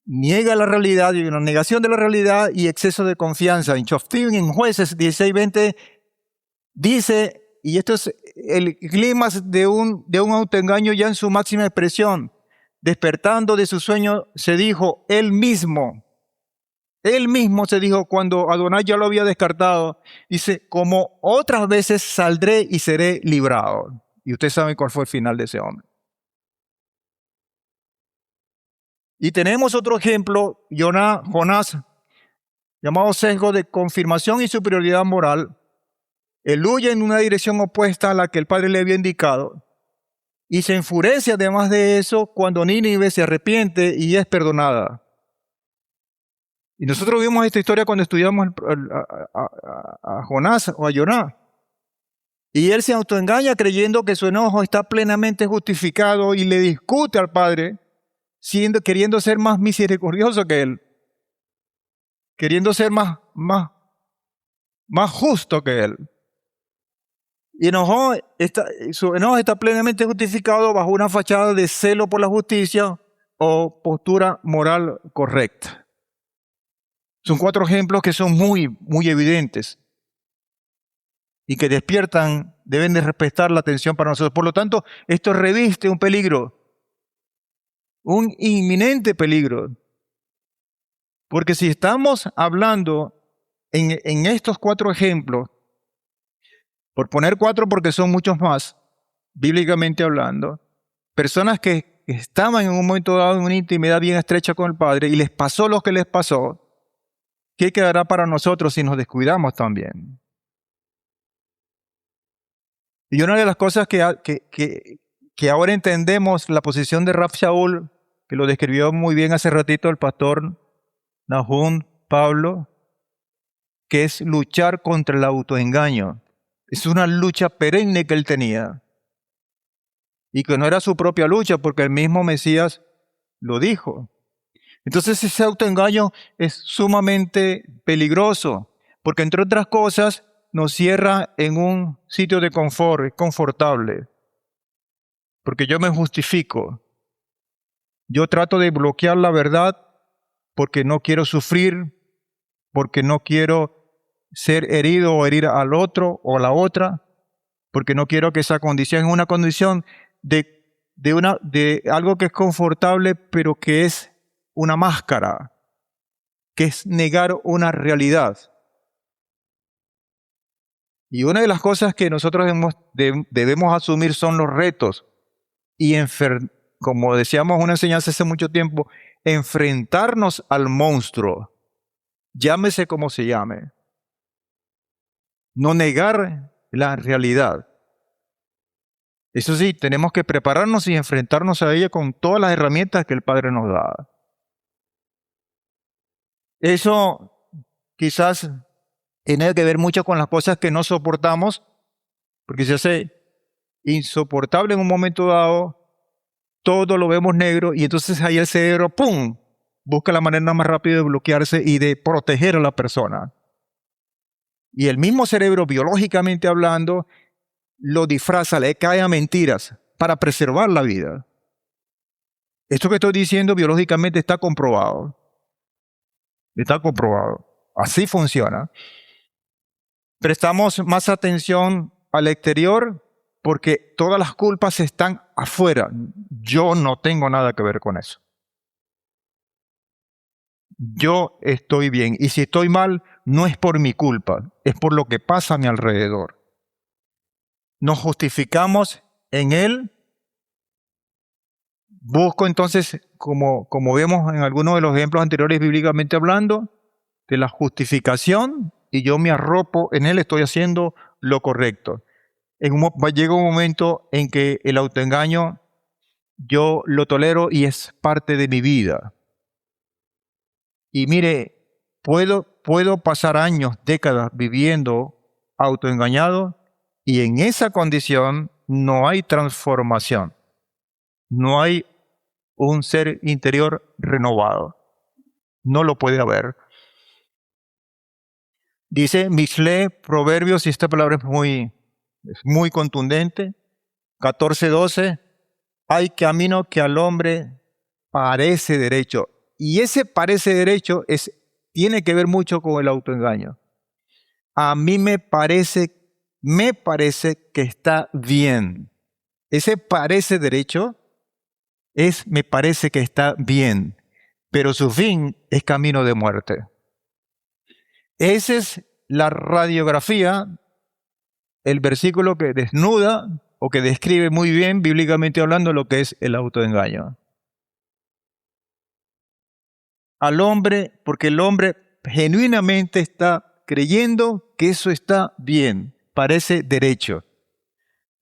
Niega la realidad, y una negación de la realidad y exceso de confianza. En Shoftim, en Jueces 16:20, dice, y esto es el clímax de un autoengaño ya en su máxima expresión, despertando de su sueño, se dijo él mismo se dijo cuando Adonai ya lo había descartado, dice, como otras veces saldré y seré librado. Y ustedes saben cuál fue el final de ese hombre. Y tenemos otro ejemplo, Jonás, llamado sesgo de confirmación y superioridad moral. Él huye en una dirección opuesta a la que el Padre le había indicado y se enfurece además de eso cuando Nínive se arrepiente y es perdonada. Y nosotros vimos esta historia cuando estudiamos a Jonás o a Jonás. Y él se autoengaña creyendo que su enojo está plenamente justificado y le discute al Padre, queriendo ser más misericordioso que él, queriendo ser más justo que él. Y su enojo está plenamente justificado bajo una fachada de celo por la justicia o postura moral correcta. Son 4 ejemplos que son muy, muy evidentes y que deben de respetar la atención para nosotros. Por lo tanto, esto reviste un peligro, un inminente peligro. Porque si estamos hablando en estos 4 ejemplos, por poner 4 porque son muchos más, bíblicamente hablando, personas que estaban en un momento dado en una intimidad bien estrecha con el Padre y les pasó lo que les pasó, ¿qué quedará para nosotros si nos descuidamos también? Y una de las cosas que ahora entendemos, la posición de Rav Shaul, que lo describió muy bien hace ratito el pastor Nahum Pablo, que es luchar contra el autoengaño. Es una lucha perenne que él tenía. Y que no era su propia lucha, porque el mismo Mesías lo dijo. Entonces ese autoengaño es sumamente peligroso, porque entre otras cosas nos cierra en un sitio de confort, es confortable. Porque yo me justifico. Yo trato de bloquear la verdad porque no quiero sufrir, porque no quiero ser herido o herir al otro o a la otra, porque no quiero que esa condición es una condición de algo que es confortable, pero que es una máscara, que es negar una realidad. Y una de las cosas que nosotros debemos asumir son los retos y, como decíamos una enseñanza hace mucho tiempo, enfrentarnos al monstruo, llámese como se llame. No negar la realidad. Eso sí, tenemos que prepararnos y enfrentarnos a ella con todas las herramientas que el Padre nos da. Eso quizás tiene que ver mucho con las cosas que no soportamos, porque se hace insoportable en un momento dado, todo lo vemos negro y entonces ahí el cerebro, ¡pum!, busca la manera más rápida de bloquearse y de proteger a la persona. Y el mismo cerebro, biológicamente hablando, lo disfraza, le cae a mentiras para preservar la vida. Esto que estoy diciendo biológicamente está comprobado. Está comprobado. Así funciona. Prestamos más atención al exterior porque todas las culpas están afuera. Yo no tengo nada que ver con eso. Yo estoy bien. Y si estoy mal, no es por mi culpa, es por lo que pasa a mi alrededor. Nos justificamos en Él. Busco entonces, como vemos en algunos de los ejemplos anteriores bíblicamente hablando, de la justificación, y yo me arropo en Él, estoy haciendo lo correcto. Llega un momento en que el autoengaño yo lo tolero y es parte de mi vida. Y mire, puedo pasar años, décadas viviendo autoengañado y en esa condición no hay transformación, no hay un ser interior renovado. No lo puede haber. Dice Mishle, Proverbios, y esta palabra es muy contundente, 14:12, hay camino que al hombre parece derecho. Y ese parece derecho tiene que ver mucho con el autoengaño. A mí me parece que está bien. Ese parece derecho me parece que está bien, pero su fin es camino de muerte. Esa es la radiografía, el versículo que desnuda o que describe muy bien, bíblicamente hablando, lo que es el autoengaño. Al hombre, porque el hombre genuinamente está creyendo que eso está bien, parece derecho,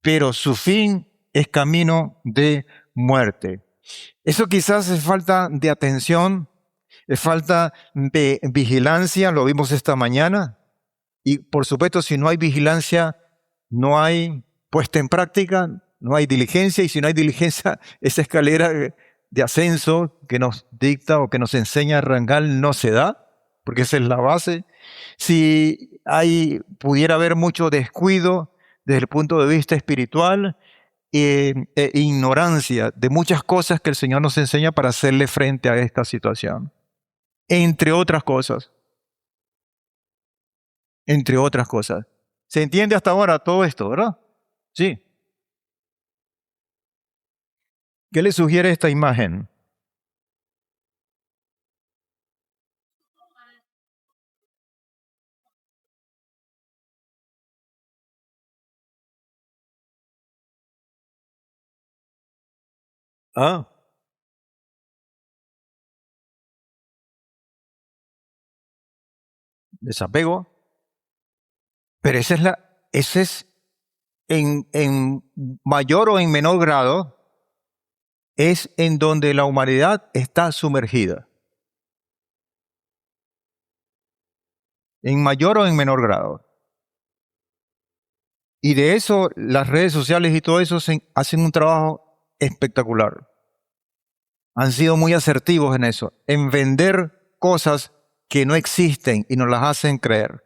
pero su fin es camino de muerte. Eso quizás es falta de atención, es falta de vigilancia, lo vimos esta mañana. Y por supuesto, si no hay vigilancia, no hay puesta en práctica, no hay diligencia, y si no hay diligencia, esa escalera de ascenso que nos dicta o que nos enseña Rangal no se da, porque esa es la base. Si pudiera haber mucho descuido desde el punto de vista espiritual, e ignorancia de muchas cosas que el Señor nos enseña para hacerle frente a esta situación. Entre otras cosas. Entre otras cosas. ¿Se entiende hasta ahora todo esto, verdad? Sí. ¿Qué le sugiere esta imagen? Ah, desapego. Pero ese es en mayor o en menor grado, es en donde la humanidad está sumergida. En mayor o en menor grado. Y de eso las redes sociales y todo eso hacen un trabajo espectacular. Han sido muy asertivos en eso, en vender cosas que no existen y nos las hacen creer.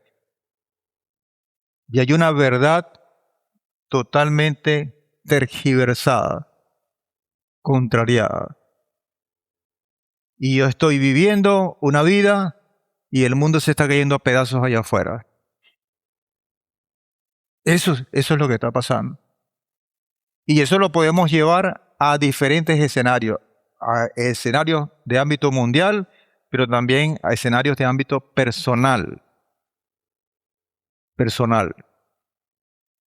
Y hay una verdad totalmente tergiversada, contrariada. Y yo estoy viviendo una vida y el mundo se está cayendo a pedazos allá afuera. Eso es lo que está pasando. Y eso lo podemos llevar a diferentes escenarios, a escenarios de ámbito mundial, pero también a escenarios de ámbito personal. Personal.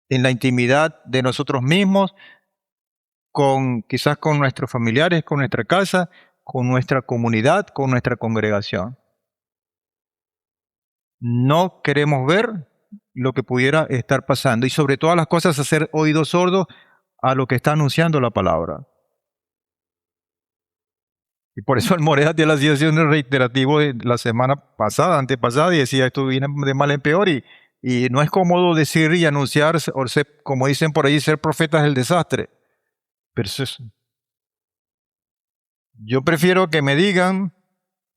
En la intimidad de nosotros mismos, quizás con nuestros familiares, con nuestra casa, con nuestra comunidad, con nuestra congregación. No queremos ver lo que pudiera estar pasando y sobre todas las cosas hacer oídos sordos a lo que está anunciando la palabra. Y por eso el Morera de la asociación reiterativo de la semana pasada, antepasada, y decía esto viene de mal en peor y no es cómodo decir y anunciar, o ser, como dicen por ahí, ser profetas del desastre. Pero yo prefiero que me digan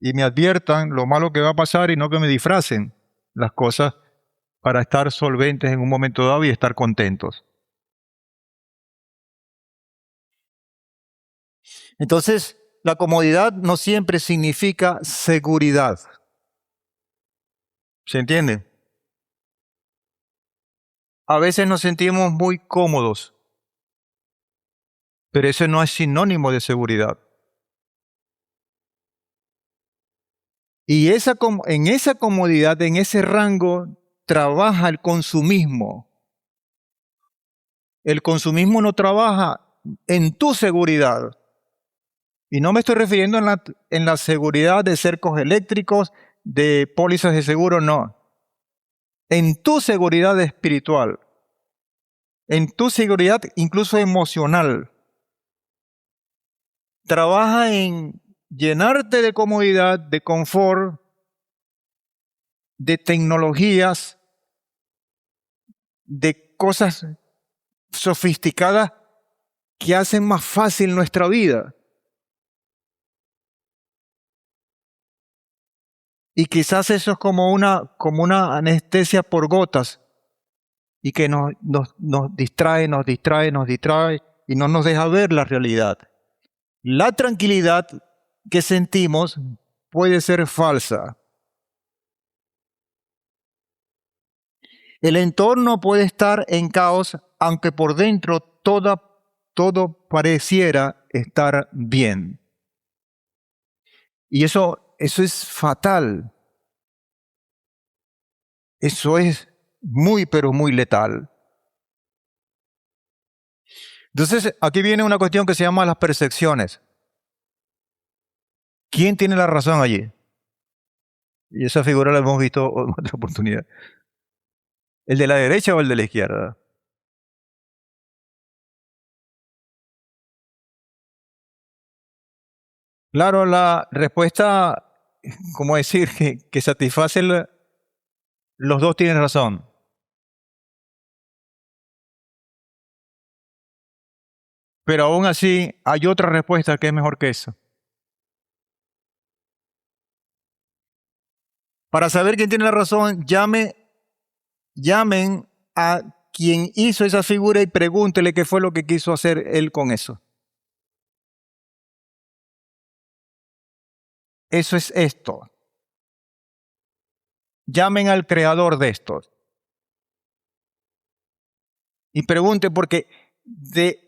y me adviertan lo malo que va a pasar y no que me disfracen las cosas para estar solventes en un momento dado y estar contentos. Entonces, la comodidad no siempre significa seguridad. ¿Se entiende? A veces nos sentimos muy cómodos, pero eso no es sinónimo de seguridad. Y en esa comodidad, en ese rango, trabaja el consumismo. El consumismo no trabaja en tu seguridad. Y no me estoy refiriendo en la seguridad de cercos eléctricos, de pólizas de seguro, no. En tu seguridad espiritual, en tu seguridad incluso emocional. Trabaja en llenarte de comodidad, de confort, de tecnologías, de cosas sofisticadas que hacen más fácil nuestra vida. Y quizás eso es como una anestesia por gotas y que nos distrae y no nos deja ver la realidad. La tranquilidad que sentimos puede ser falsa. El entorno puede estar en caos, aunque por dentro todo pareciera estar bien. Y eso es fatal. Eso es muy, pero muy letal. Entonces, aquí viene una cuestión que se llama las percepciones. ¿Quién tiene la razón allí? Y esa figura la hemos visto en otra oportunidad. ¿El de la derecha o el de la izquierda? Claro, la respuesta, ¿cómo decir? Que satisface los dos tienen razón. Pero aún así hay otra respuesta que es mejor que eso. Para saber quién tiene la razón, llamen a quien hizo esa figura y pregúntele qué fue lo que quiso hacer él con eso. Eso es esto. Llamen al creador de esto y pregunten porque de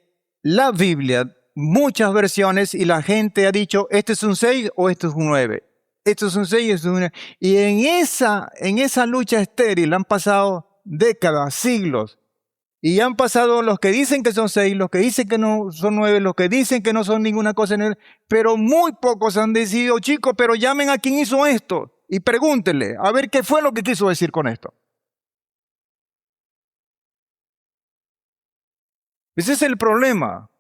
la Biblia muchas versiones y la gente ha dicho este es un 6 o este es un 9. Esto es un 6 y esto es un 9. Y en esa lucha estéril han pasado décadas, siglos. Y han pasado los que dicen que son 6, los que dicen que no son 9, los que dicen que no son ninguna cosa en él, pero muy pocos han decidido, chicos, pero llamen a quien hizo esto y pregúntenle a ver qué fue lo que quiso decir con esto. Ese es el problema,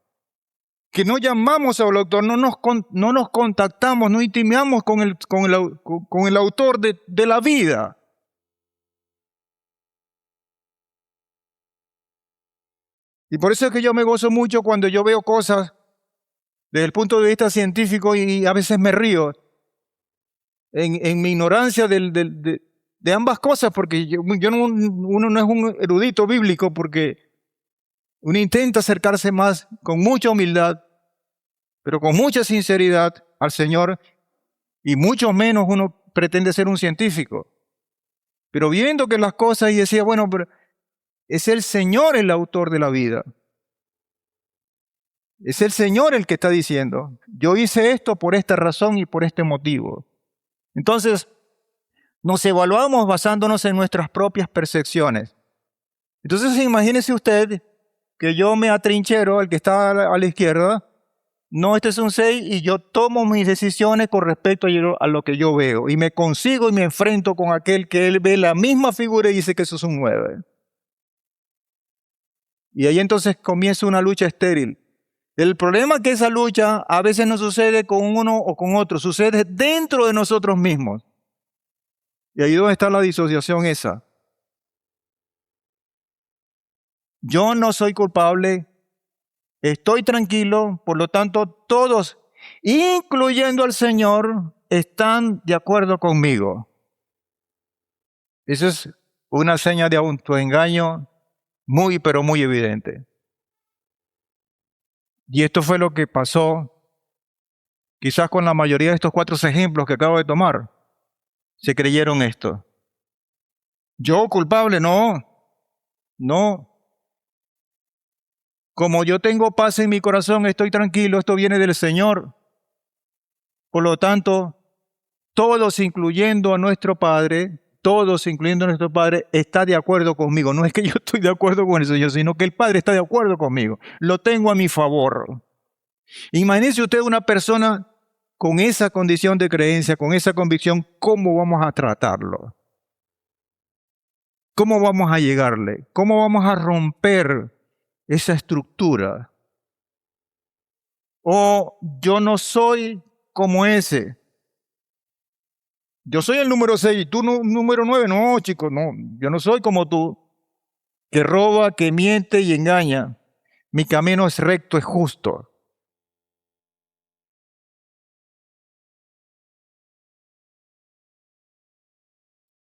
que no llamamos al autor, no nos contactamos, no intimamos con el autor de la vida. Y por eso es que yo me gozo mucho cuando yo veo cosas desde el punto de vista científico y a veces me río en mi ignorancia de ambas cosas, porque uno no es un erudito bíblico, porque uno intenta acercarse más con mucha humildad, pero con mucha sinceridad al Señor, y mucho menos uno pretende ser un científico. Pero viendo que las cosas, y decía, bueno, pero es el Señor el autor de la vida. Es el Señor el que está diciendo, yo hice esto por esta razón y por este motivo. Entonces, nos evaluamos basándonos en nuestras propias percepciones. Entonces, imagínese usted que yo me atrinchero, el que está a la izquierda, no, este es un 6 y yo tomo mis decisiones con respecto a lo que yo veo y me consigo y me enfrento con aquel que él ve la misma figura y dice que eso es un 9. Y ahí entonces comienza una lucha estéril. El problema es que esa lucha a veces no sucede con uno o con otro, sucede dentro de nosotros mismos. Y ahí donde está la disociación esa. Yo no soy culpable, estoy tranquilo, por lo tanto todos, incluyendo al Señor, están de acuerdo conmigo. Eso es una seña de autoengaño muy, pero muy evidente. Y esto fue lo que pasó quizás con la mayoría de estos 4 ejemplos que acabo de tomar. Se creyeron esto. ¿Yo culpable? No, no. Como yo tengo paz en mi corazón, estoy tranquilo, esto viene del Señor. Por lo tanto, todos, incluyendo a nuestro Padre, está de acuerdo conmigo. No es que yo estoy de acuerdo con el Señor, sino que el Padre está de acuerdo conmigo. Lo tengo a mi favor. Imagínese usted una persona con esa condición de creencia, con esa convicción, ¿cómo vamos a tratarlo? ¿Cómo vamos a llegarle? ¿Cómo vamos a romper esa estructura? O yo no soy como ese. Yo soy el número 6 y tú número 9. No, chicos, no. Yo no soy como tú, que roba, que miente y engaña. Mi camino es recto, es justo.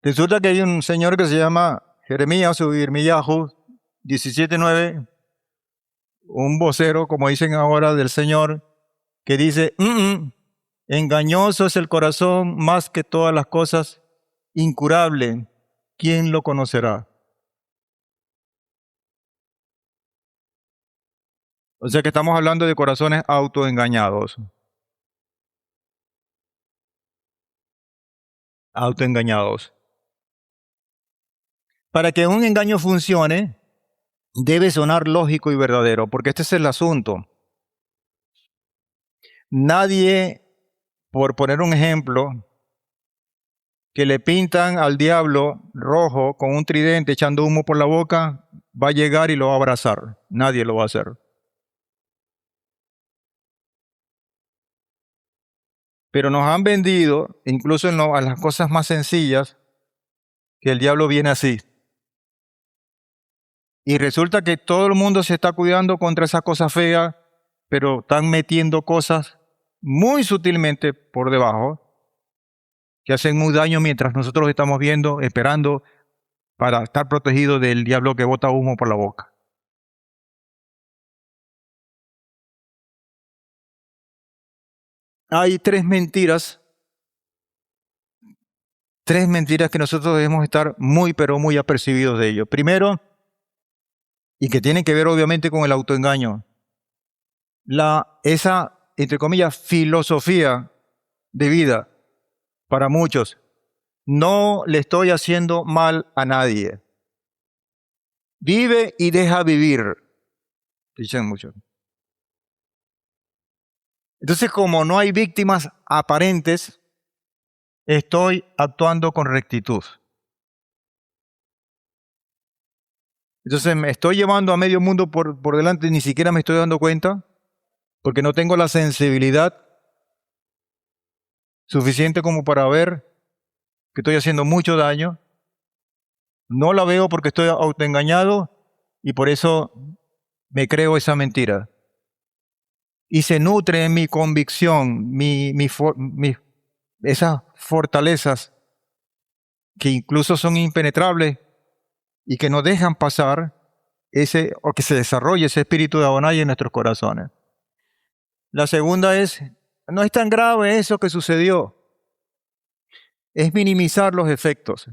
Resulta que hay un señor que se llama Jeremías o Irmiyahu 17:9, un vocero, como dicen ahora, del Señor, que dice, engañoso es el corazón más que todas las cosas, incurable, ¿quién lo conocerá? O sea que estamos hablando de corazones autoengañados. Autoengañados. Para que un engaño funcione, debe sonar lógico y verdadero, porque este es el asunto. Nadie, por poner un ejemplo, que le pintan al diablo rojo con un tridente echando humo por la boca, va a llegar y lo va a abrazar. Nadie lo va a hacer. Pero nos han vendido, incluso en a las cosas más sencillas, que el diablo viene así. Y resulta que todo el mundo se está cuidando contra esa cosa fea, pero están metiendo cosas muy sutilmente por debajo que hacen muy daño mientras nosotros estamos viendo, esperando para estar protegidos del diablo que bota humo por la boca. Hay tres mentiras que nosotros debemos estar muy, pero muy apercibidos de ello. Primero, y que tienen que ver obviamente con el autoengaño, esa, entre comillas, filosofía de vida para muchos. No le estoy haciendo mal a nadie. Vive y deja vivir, dicen muchos. Entonces, como no hay víctimas aparentes, estoy actuando con rectitud. Entonces, me estoy llevando a medio mundo por delante y ni siquiera me estoy dando cuenta, porque no tengo la sensibilidad suficiente como para ver que estoy haciendo mucho daño. No la veo porque estoy autoengañado y por eso me creo esa mentira. Y se nutre en mi convicción, esas fortalezas que incluso son impenetrables y que no dejan pasar o que se desarrolle ese espíritu de Adonai en nuestros corazones. La segunda es, no es tan grave eso que sucedió, es minimizar los efectos,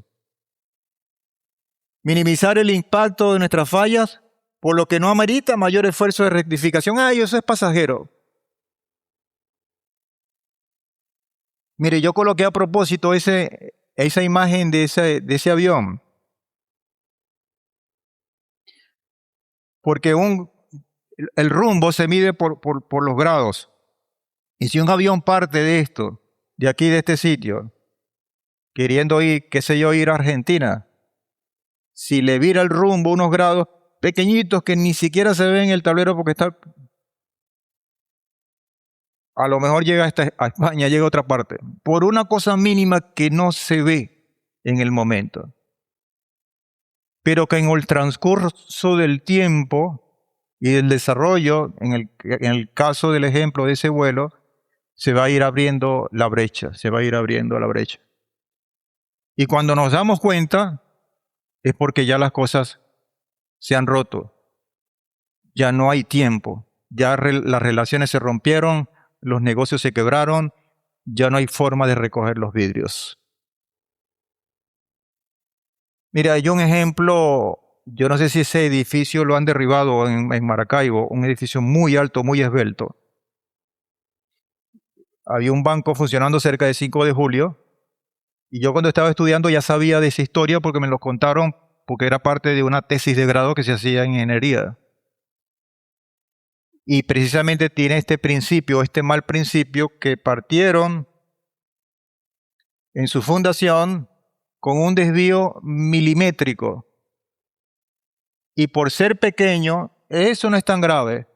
minimizar el impacto de nuestras fallas, por lo que no amerita mayor esfuerzo de rectificación. Eso es pasajero. Mire, yo coloqué a propósito esa imagen de ese avión, porque el rumbo se mide por los grados. Y si un avión parte de esto, de aquí, de este sitio, queriendo ir, qué sé yo, ir a Argentina, si le vira el rumbo unos grados pequeñitos que ni siquiera se ven en el tablero porque está a lo mejor llega a España, llega a otra parte, por una cosa mínima que no se ve en el momento, pero que en el transcurso del tiempo y del desarrollo, en el caso del ejemplo de ese vuelo, se va a ir abriendo la brecha, se va a ir abriendo la brecha. Y cuando nos damos cuenta, es porque ya las cosas se han roto, ya no hay tiempo, ya las relaciones se rompieron, los negocios se quebraron, ya no hay forma de recoger los vidrios. Mira, hay un ejemplo, yo no sé si ese edificio lo han derribado en Maracaibo, un edificio muy alto, muy esbelto. Había un banco funcionando cerca de 5 de julio y yo cuando estaba estudiando ya sabía de esa historia porque me lo contaron porque era parte de una tesis de grado que se hacía en ingeniería. Y precisamente tiene este principio, este mal principio, que partieron en su fundación con un desvío milimétrico. Y por ser pequeño, eso no es tan grave.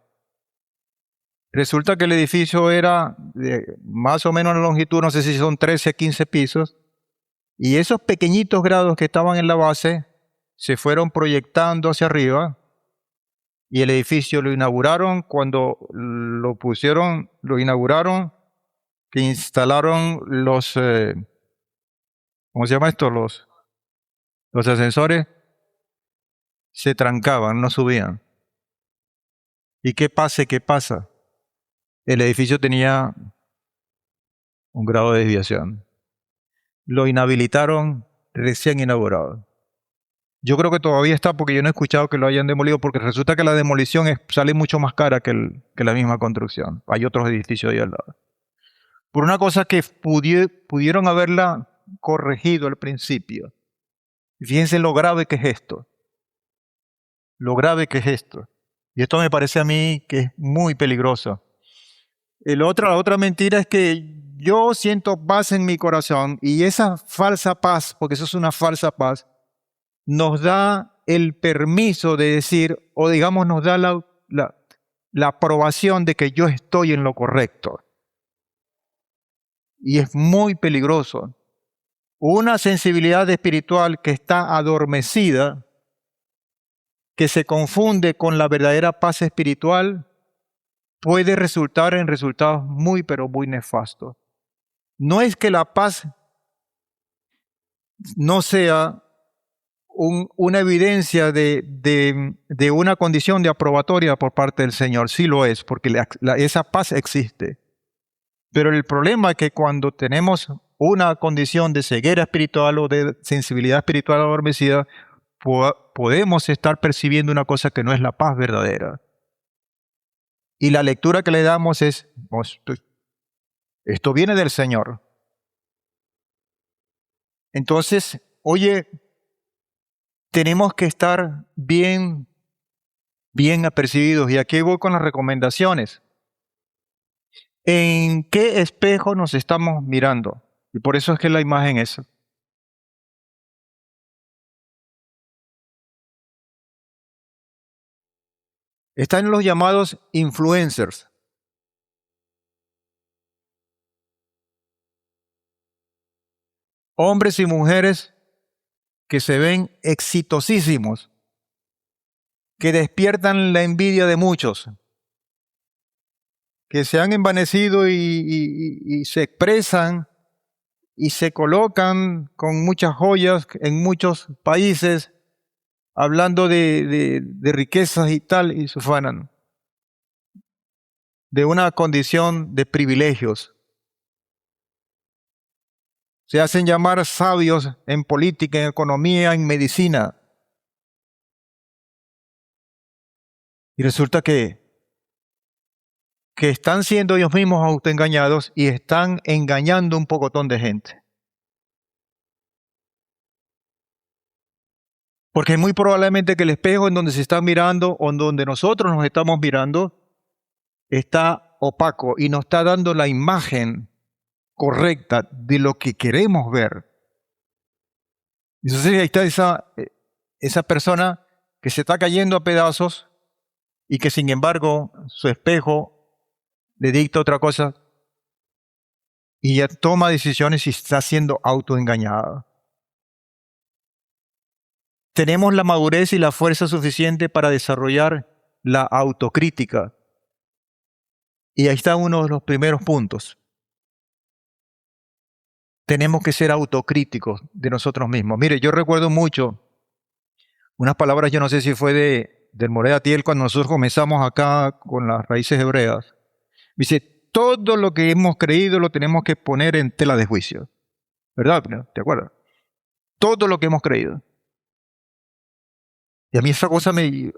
Resulta que el edificio era de más o menos la longitud, no sé si son 13 15 pisos, y esos pequeñitos grados que estaban en la base se fueron proyectando hacia arriba y el edificio lo inauguraron cuando lo inauguraron, que instalaron ¿cómo se llama esto? Los ascensores, se trancaban, no subían. ¿Y qué pasa? ¿Qué pasa? El edificio tenía un grado de desviación. Lo inhabilitaron recién inaugurado. Yo creo que todavía está porque yo no he escuchado que lo hayan demolido porque resulta que la demolición sale mucho más cara que la misma construcción. Hay otros edificios ahí al lado. Por una cosa que pudieron haberla corregido al principio. Y fíjense lo grave que es esto. Lo grave que es esto. Y esto me parece a mí que es muy peligroso. La otra mentira es que yo siento paz en mi corazón y esa falsa paz, porque eso es una falsa paz, nos da el permiso de decir, o digamos nos da la aprobación de que yo estoy en lo correcto. Y es muy peligroso. Una sensibilidad espiritual que está adormecida, que se confunde con la verdadera paz espiritual, puede resultar en resultados muy, pero muy nefastos. No es que la paz no sea una evidencia de una condición de aprobatoria por parte del Señor, sí lo es, porque esa paz existe. Pero el problema es que cuando tenemos una condición de ceguera espiritual o de sensibilidad espiritual adormecida, podemos estar percibiendo una cosa que no es la paz verdadera. Y la lectura que le damos es, esto viene del Señor. Entonces, oye, tenemos que estar bien apercibidos. Y aquí voy con las recomendaciones. ¿En qué espejo nos estamos mirando? Y por eso es que la imagen es. Están los llamados influencers. Hombres y mujeres que se ven exitosísimos, que despiertan la envidia de muchos, que se han envanecido y se expresan y se colocan con muchas joyas en muchos países, hablando de riquezas y tal, y se ufanan de una condición de privilegios. Se hacen llamar sabios en política, en economía, en medicina. Y resulta que están siendo ellos mismos autoengañados y están engañando un pocotón de gente. Porque muy probablemente que el espejo en donde se está mirando o en donde nosotros nos estamos mirando está opaco y nos está dando la imagen correcta de lo que queremos ver. Entonces ahí está esa persona que se está cayendo a pedazos y que sin embargo su espejo le dicta otra cosa y ya toma decisiones y está siendo autoengañada. Tenemos la madurez y la fuerza suficiente para desarrollar la autocrítica. Y ahí está uno de los primeros puntos. Tenemos que ser autocríticos de nosotros mismos. Mire, yo recuerdo mucho unas palabras, yo no sé si fue del Moré Atiel cuando nosotros comenzamos acá con las raíces hebreas. Dice, todo lo que hemos creído lo tenemos que poner en tela de juicio. ¿Verdad? ¿Te acuerdas? Todo lo que hemos creído. Y a mí esa cosa y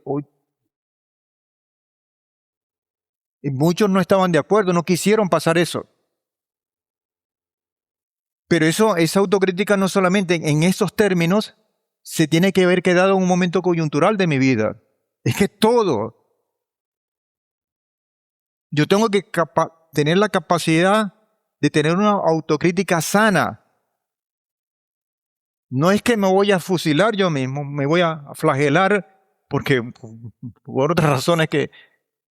muchos no estaban de acuerdo, no quisieron pasar eso. Pero esa autocrítica no solamente en esos términos se tiene que haber quedado en un momento coyuntural de mi vida. Es que todo. Yo tengo que tener la capacidad de tener una autocrítica sana. No es que me voy a fusilar yo mismo, me voy a flagelar porque por otras razones que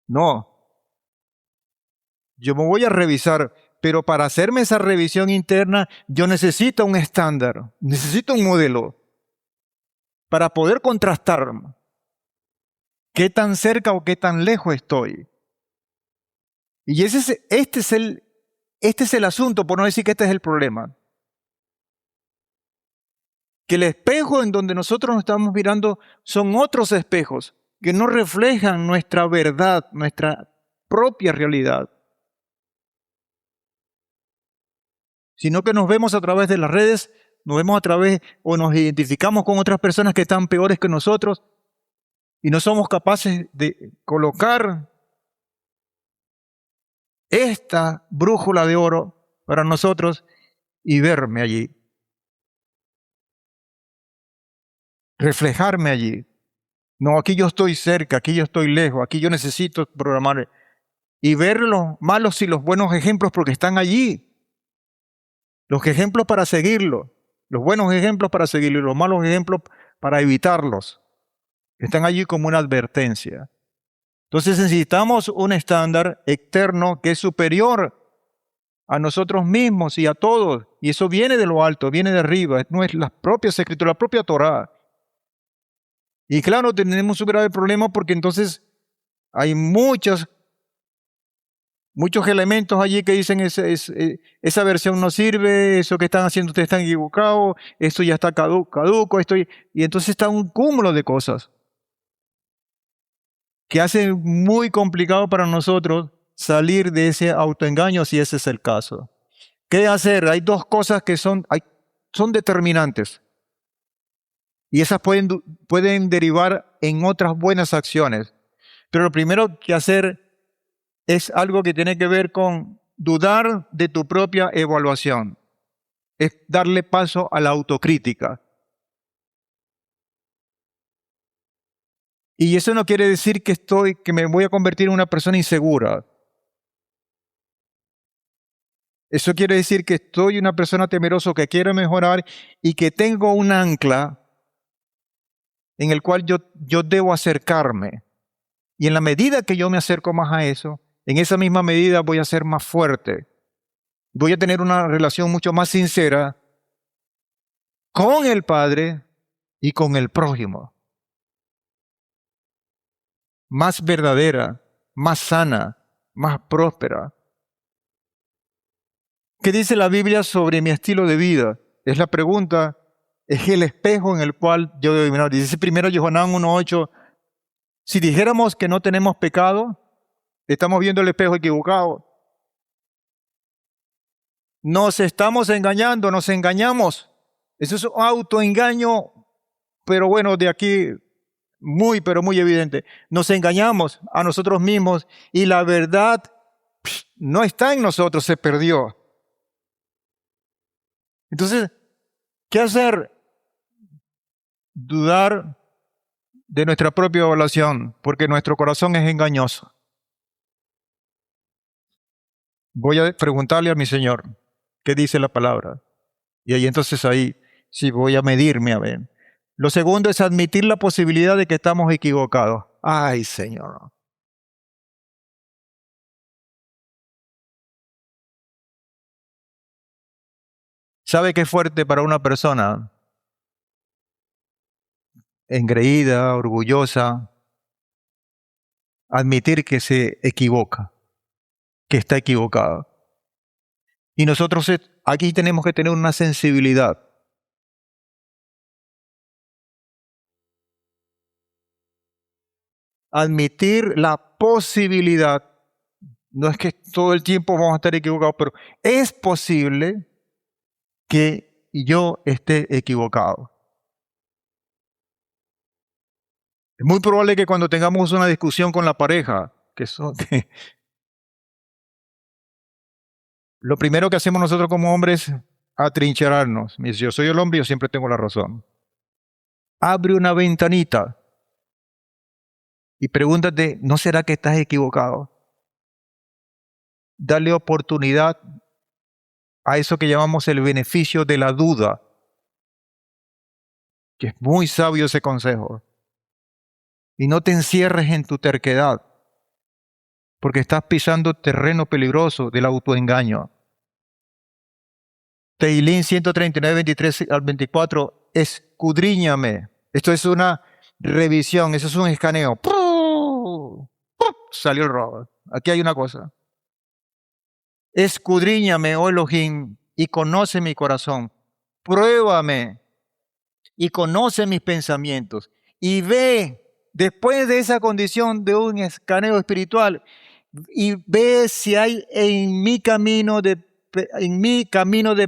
no. Yo me voy a revisar, pero para hacerme esa revisión interna yo necesito un estándar, necesito un modelo para poder contrastar qué tan cerca o qué tan lejos estoy. Y este es el asunto, por no decir que este es el problema. Que el espejo en donde nosotros nos estamos mirando son otros espejos que no reflejan nuestra verdad, nuestra propia realidad, sino que nos vemos a través de las redes, nos vemos a través o nos identificamos con otras personas que están peores que nosotros y no somos capaces de colocar esta brújula de oro para nosotros y verme allí, reflejarme allí. No, aquí yo estoy cerca, aquí yo estoy lejos, aquí yo necesito programar y ver los malos y los buenos ejemplos porque están allí. Los ejemplos para seguirlo, los buenos ejemplos para seguirlo y los malos ejemplos para evitarlos. Están allí como una advertencia. Entonces necesitamos un estándar externo que es superior a nosotros mismos y a todos. Y eso viene de lo alto, viene de arriba, no es las propias escrituras, la propia Torá. Y claro, tenemos un grave problema porque entonces hay muchos elementos allí que dicen esa versión no sirve, eso que están haciendo ustedes están equivocados, esto ya está caduco, y entonces está un cúmulo de cosas que hace muy complicado para nosotros salir de ese autoengaño si ese es el caso. ¿Qué hacer? Hay dos cosas que son determinantes y esas pueden derivar en otras buenas acciones. Pero lo primero que hacer es algo que tiene que ver con dudar de tu propia evaluación. Es darle paso a la autocrítica. Y eso no quiere decir que me voy a convertir en una persona insegura. Eso quiere decir que estoy una persona temerosa que quiere mejorar y que tengo un ancla en el cual yo debo acercarme. Y en la medida que yo me acerco más a eso, en esa misma medida voy a ser más fuerte. Voy a tener una relación mucho más sincera con el Padre y con el prójimo. Más verdadera, más sana, más próspera. ¿Qué dice la Biblia sobre mi estilo de vida? Es la pregunta, es el espejo en el cual yo debo mirar. Dice 1 Yohanan 1:8, si dijéramos que no tenemos pecado, estamos viendo el espejo equivocado. Nos estamos engañando, nos engañamos. Eso es un autoengaño, pero bueno, de aquí pero muy evidente. Nos engañamos a nosotros mismos y la verdad no está en nosotros, se perdió. Entonces, ¿qué hacer? Dudar de nuestra propia evaluación, porque nuestro corazón es engañoso. Voy a preguntarle a mi Señor, ¿qué dice la palabra? Y ahí sí voy a medirme a ver. Lo segundo es admitir la posibilidad de que estamos equivocados. Ay, Señor. ¿Sabe qué es fuerte para una persona engreída, orgullosa? Admitir que se equivoca, que está equivocada. Y nosotros aquí tenemos que tener una sensibilidad. Admitir la posibilidad, no es que todo el tiempo vamos a estar equivocados, pero es posible que yo esté equivocado. Es muy probable que cuando tengamos una discusión con la pareja, lo primero que hacemos nosotros como hombres es atrincherarnos. Me dice, yo soy el hombre y yo siempre tengo la razón. Abre una ventanita y pregúntate, ¿no será que estás equivocado? Dale oportunidad a eso que llamamos el beneficio de la duda, que es muy sabio ese consejo. Y no te encierres en tu terquedad, porque estás pisando terreno peligroso del autoengaño. Teilín 139, 23 al 24, escudriñame. Esto es una revisión, eso es un escaneo. ¡Pum! ¡Pum! Salió el robo. Aquí hay una cosa. Escudriñame, oh Elohim, y conoce mi corazón. Pruébame y conoce mis pensamientos. Y ve, después de esa condición de un escaneo espiritual, y ve si hay en mi camino de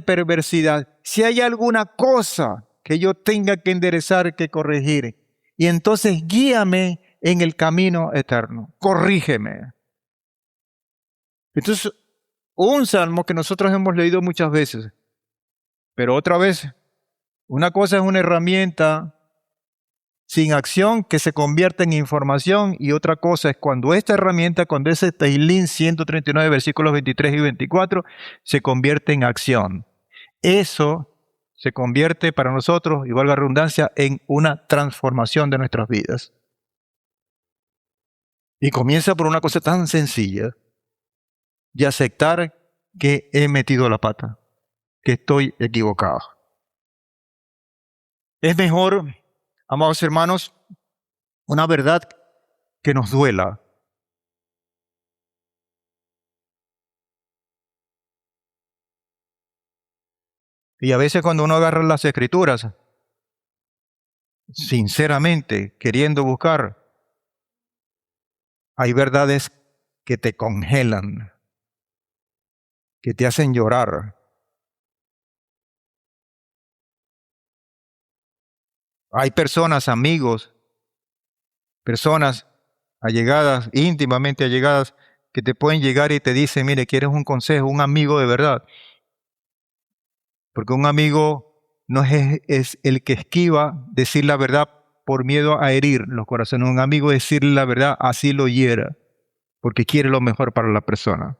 perversidad, si hay alguna cosa que yo tenga que enderezar, que corregir. Y entonces guíame en el camino eterno. Corrígeme. Entonces, un salmo que nosotros hemos leído muchas veces, pero otra vez, una cosa es una herramienta sin acción que se convierte en información, y otra cosa es cuando esta herramienta, cuando ese Teilín 139, versículos 23 y 24, se convierte en acción. Eso se convierte para nosotros, y valga la redundancia, en una transformación de nuestras vidas. Y comienza por una cosa tan sencilla, de aceptar que he metido la pata, que estoy equivocado. Es mejor, amados hermanos, una verdad que nos duela. Y a veces cuando uno agarra las escrituras, sinceramente, queriendo buscar, hay verdades que te congelan, que te hacen llorar. Hay personas, amigos, personas allegadas, íntimamente allegadas, que te pueden llegar y te dicen, mire, ¿quieres un consejo? Un amigo de verdad. Porque un amigo no es el que esquiva decir la verdad por miedo a herir los corazones. Un amigo es decir la verdad, así lo hiera, porque quiere lo mejor para la persona.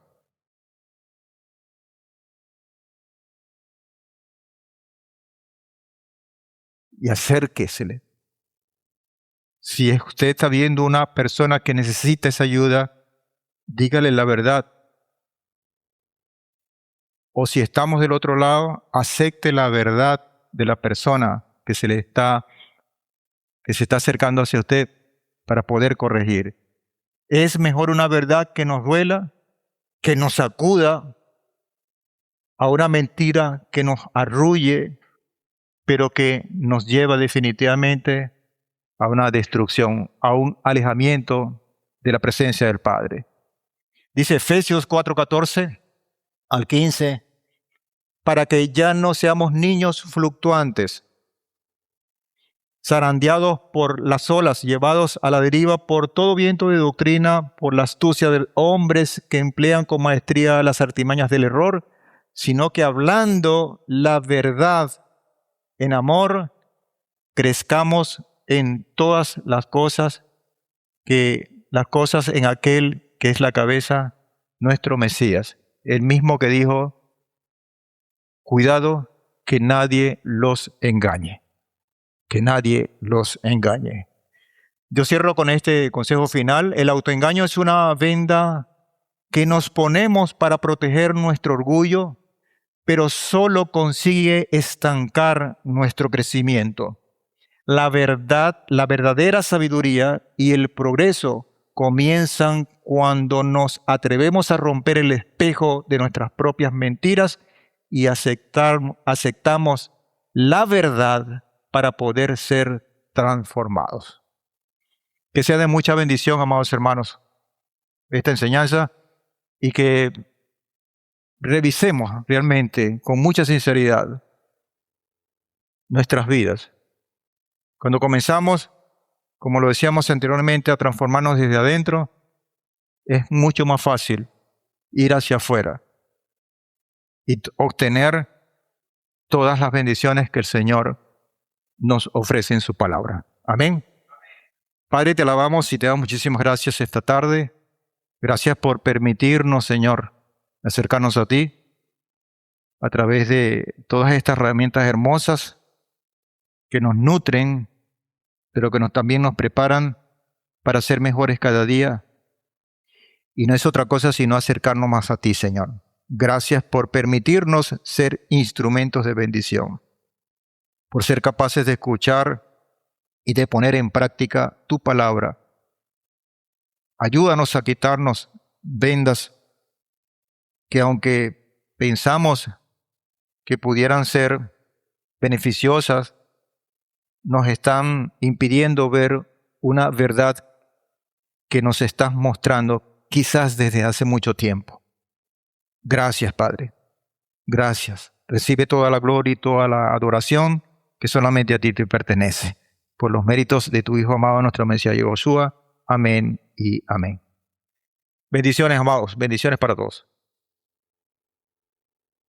Y acérquesele. Si usted está viendo una persona que necesita esa ayuda, dígale la verdad. O si estamos del otro lado, acepte la verdad de la persona que se está acercando hacia usted para poder corregir. Es mejor una verdad que nos duela, que nos sacuda, a una mentira que nos arrulle, pero que nos lleva definitivamente a una destrucción, a un alejamiento de la presencia del Padre. Dice Efesios 4:14 al 15, para que ya no seamos niños fluctuantes, zarandeados por las olas, llevados a la deriva por todo viento de doctrina, por la astucia de hombres que emplean con maestría las artimañas del error, sino que hablando la verdad en amor, crezcamos en todas las cosas en aquel que es la cabeza, nuestro Mesías, el mismo que dijo, cuidado que nadie los engañe, que nadie los engañe. Yo cierro con este consejo final. El autoengaño es una venda que nos ponemos para proteger nuestro orgullo, pero solo consigue estancar nuestro crecimiento. La verdad, la verdadera sabiduría y el progreso comienzan cuando nos atrevemos a romper el espejo de nuestras propias mentiras y aceptamos la verdad para poder ser transformados. Que sea de mucha bendición, amados hermanos, esta enseñanza, y que revisemos realmente con mucha sinceridad nuestras vidas. Cuando comenzamos, como lo decíamos anteriormente, a transformarnos desde adentro, es mucho más fácil ir hacia afuera y obtener todas las bendiciones que el Señor nos ofrece en su palabra. Amén. Padre, te alabamos y te damos muchísimas gracias esta tarde. Gracias por permitirnos, Señor, acercarnos a ti a través de todas estas herramientas hermosas que nos nutren, pero que también nos preparan para ser mejores cada día. Y no es otra cosa sino acercarnos más a ti, Señor. Gracias por permitirnos ser instrumentos de bendición, por ser capaces de escuchar y de poner en práctica tu palabra. Ayúdanos a quitarnos vendas que, aunque pensamos que pudieran ser beneficiosas, nos están impidiendo ver una verdad que nos estás mostrando quizás desde hace mucho tiempo. Gracias, Padre. Gracias. Recibe toda la gloria y toda la adoración que solamente a ti te pertenece. Por los méritos de tu Hijo amado, nuestro Mesías Yoshua. Amén y amén. Bendiciones, amados. Bendiciones para todos.